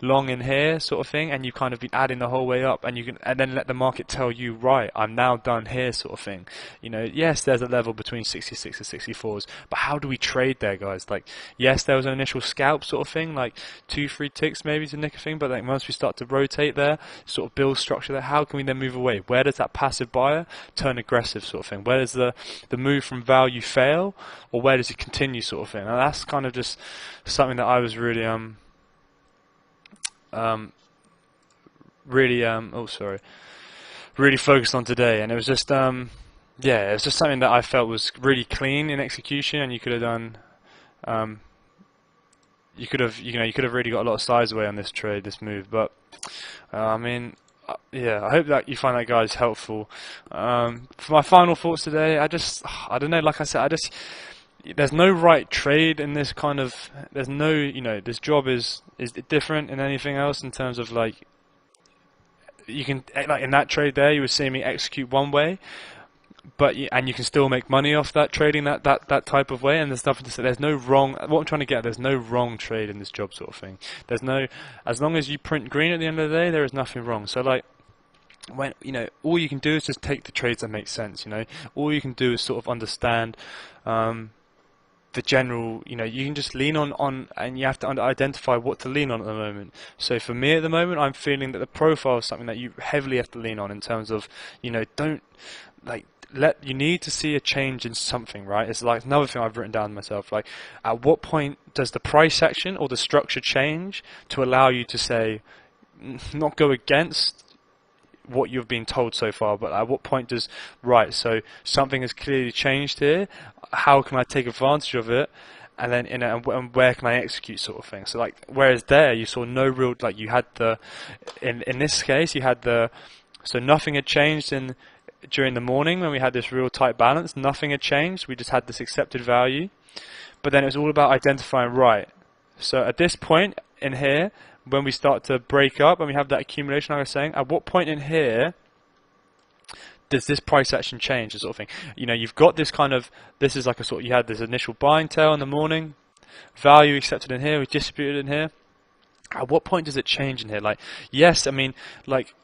long in here sort of thing, and you've kind of been adding the whole way up, and then let the market tell you, right, I'm now done here sort of thing. Yes, there's a level between 66 and 64s, but how do we trade there, guys? Like, yes, there was an initial scalp sort of thing, like 2-3 ticks maybe to nick a thing, but like once we start to rotate there, sort of build structure there, how can we then move away? Where does that passive buyer turn aggressive sort of thing? Where does the move from value fail, or where does it continue sort of thing? And that's kind of just something that I was really really focused on today, and it was just it was just something that I felt was really clean in execution, and you could have done you could have really got a lot of size away on this trade, this move. But I mean, I hope that you find that, guys, helpful. For my final thoughts today, I don't know, like I said, there's no right trade in this kind of, there's no, this job is different than anything else in terms of, like, you can, like in that trade there, you were seeing me execute one way, but and you can still make money off that trading that type of way, and there's nothing to say. There's no wrong, what I'm trying to get at, there's no wrong trade in this job sort of thing. There's no, as long as you print green at the end of the day, there is nothing wrong. So like, when all you can do is just take the trades that make sense. All you can do is sort of understand the general, you can just lean on, and you have to identify what to lean on at the moment. So for me at the moment, I'm feeling that the profile is something that you heavily have to lean on in terms of, don't, like, you need to see a change in something, right? It's like another thing I've written down myself, like, at what point does the price action or the structure change to allow you to say, not go against what you've been told so far, but at what point does, right, so something has clearly changed here, how can I take advantage of it, and then and where can I execute sort of thing. So like, whereas there you saw no real, like, you had in this case you had so nothing had changed during the morning when we had this real tight balance, nothing had changed, we just had this accepted value, but then it was all about identifying, right, so at this point in here, when we start to break up and we have that accumulation, like I was saying, at what point in here does this price action change, sort of thing? You've got this kind of, this is like a sort of, you had this initial buying tail in the morning, value accepted in here, we distributed in here. At what point does it change in here? Like, yes, I mean, like,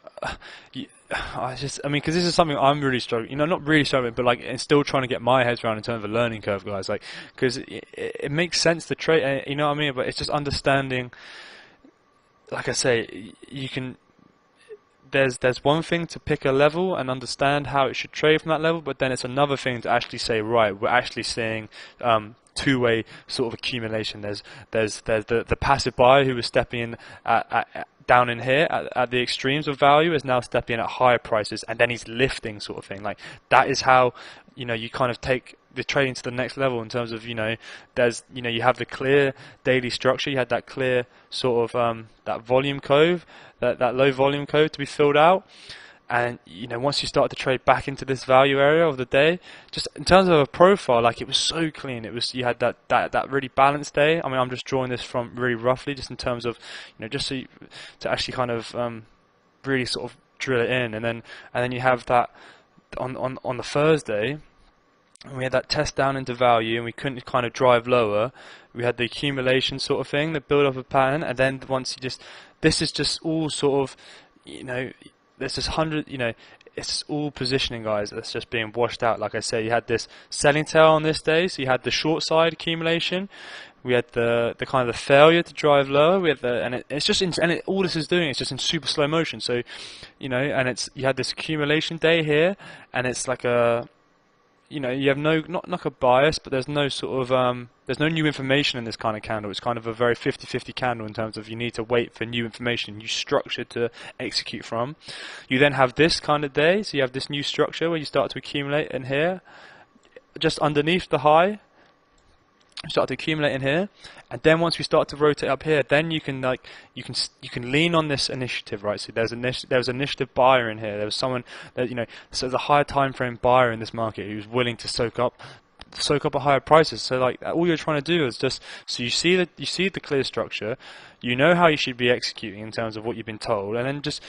because this is something I'm really struggling, not really struggling, but like, it's still trying to get my head around in terms of a learning curve, guys. Like, because it makes sense to trade, you know what I mean? But it's just understanding. Like I say, there's one thing to pick a level and understand how it should trade from that level, but then it's another thing to actually say, right, we're actually seeing two-way sort of accumulation. There's the passive buyer who was stepping in down in here at the extremes of value is now stepping in at higher prices, and then he's lifting, sort of thing. Like, that is how, you know, you kind of take the trading to the next level in terms of, you know, there's, you know, you have the clear daily structure, you had that clear sort of that volume cove, that low volume code to be filled out. And, you know, once you start to trade back into this value area of the day, just in terms of a profile, like, it was so clean. It was, you had that really balanced day. I mean, I'm just drawing this from really roughly, just in terms of, you know, just so you, to actually kind of really sort of drill it in, and then you have that on the Thursday. And we had that test down into value, and we couldn't kind of drive lower. We had the accumulation sort of thing, the build up of pattern, and then once you just, this is just all sort of, you know, there's this 100, you know, it's all positioning, guys. It's just being washed out. Like I say, you had this selling tail on this day, so you had the short side accumulation. We had the kind of the failure to drive lower. We had it's just all this is doing is just in super slow motion. So, you know, and you had this accumulation day here, and it's like a, you know, you have not like a bias, but there's no sort of there's no new information in this kind of candle. It's kind of a very 50-50 candle in terms of you need to wait for new information, new structure to execute from. You then have this kind of day, so you have this new structure where you start to accumulate in here, just underneath the high. Start to accumulate in here, and then once we start to rotate up here, then you can you can lean on this initiative, right? So there's initiative buyer in here. There was someone that, you know, so there's a higher time frame buyer in this market who's willing to soak up at higher prices. So, like, all you're trying to do is just, so you see the clear structure, you know how you should be executing in terms of what you've been told, and then just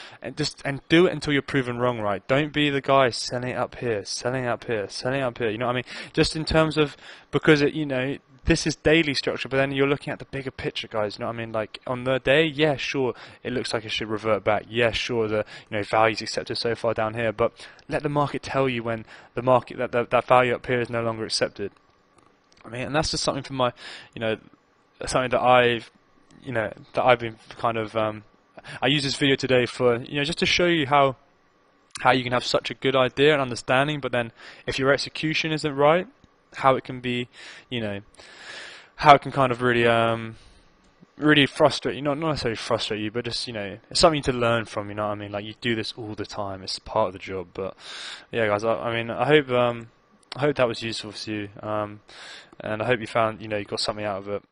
do it until you're proven wrong, right? Don't be the guy selling it up here, selling it up here, selling it up here. You know what I mean? Just in terms of, because it, you know, this is daily structure, but then you're looking at the bigger picture, guys. You know what I mean? Like, on the day, yeah, sure, it looks like it should revert back. Yeah, sure, the, you know, value's accepted so far down here, but let the market tell you when the market that value up here is no longer accepted. I mean, and that's just something from my, you know, something that I've been kind of I use this video today for, you know, just to show you how you can have such a good idea and understanding, but then if your execution isn't right, how it can be, you know, how it can kind of really really frustrate you, not necessarily frustrate you, but just, you know, it's something to learn from, you know what I mean? Like, you do this all the time, it's part of the job. But yeah, guys, I mean, I hope that was useful to you, and I hope you found, you know, you got something out of it.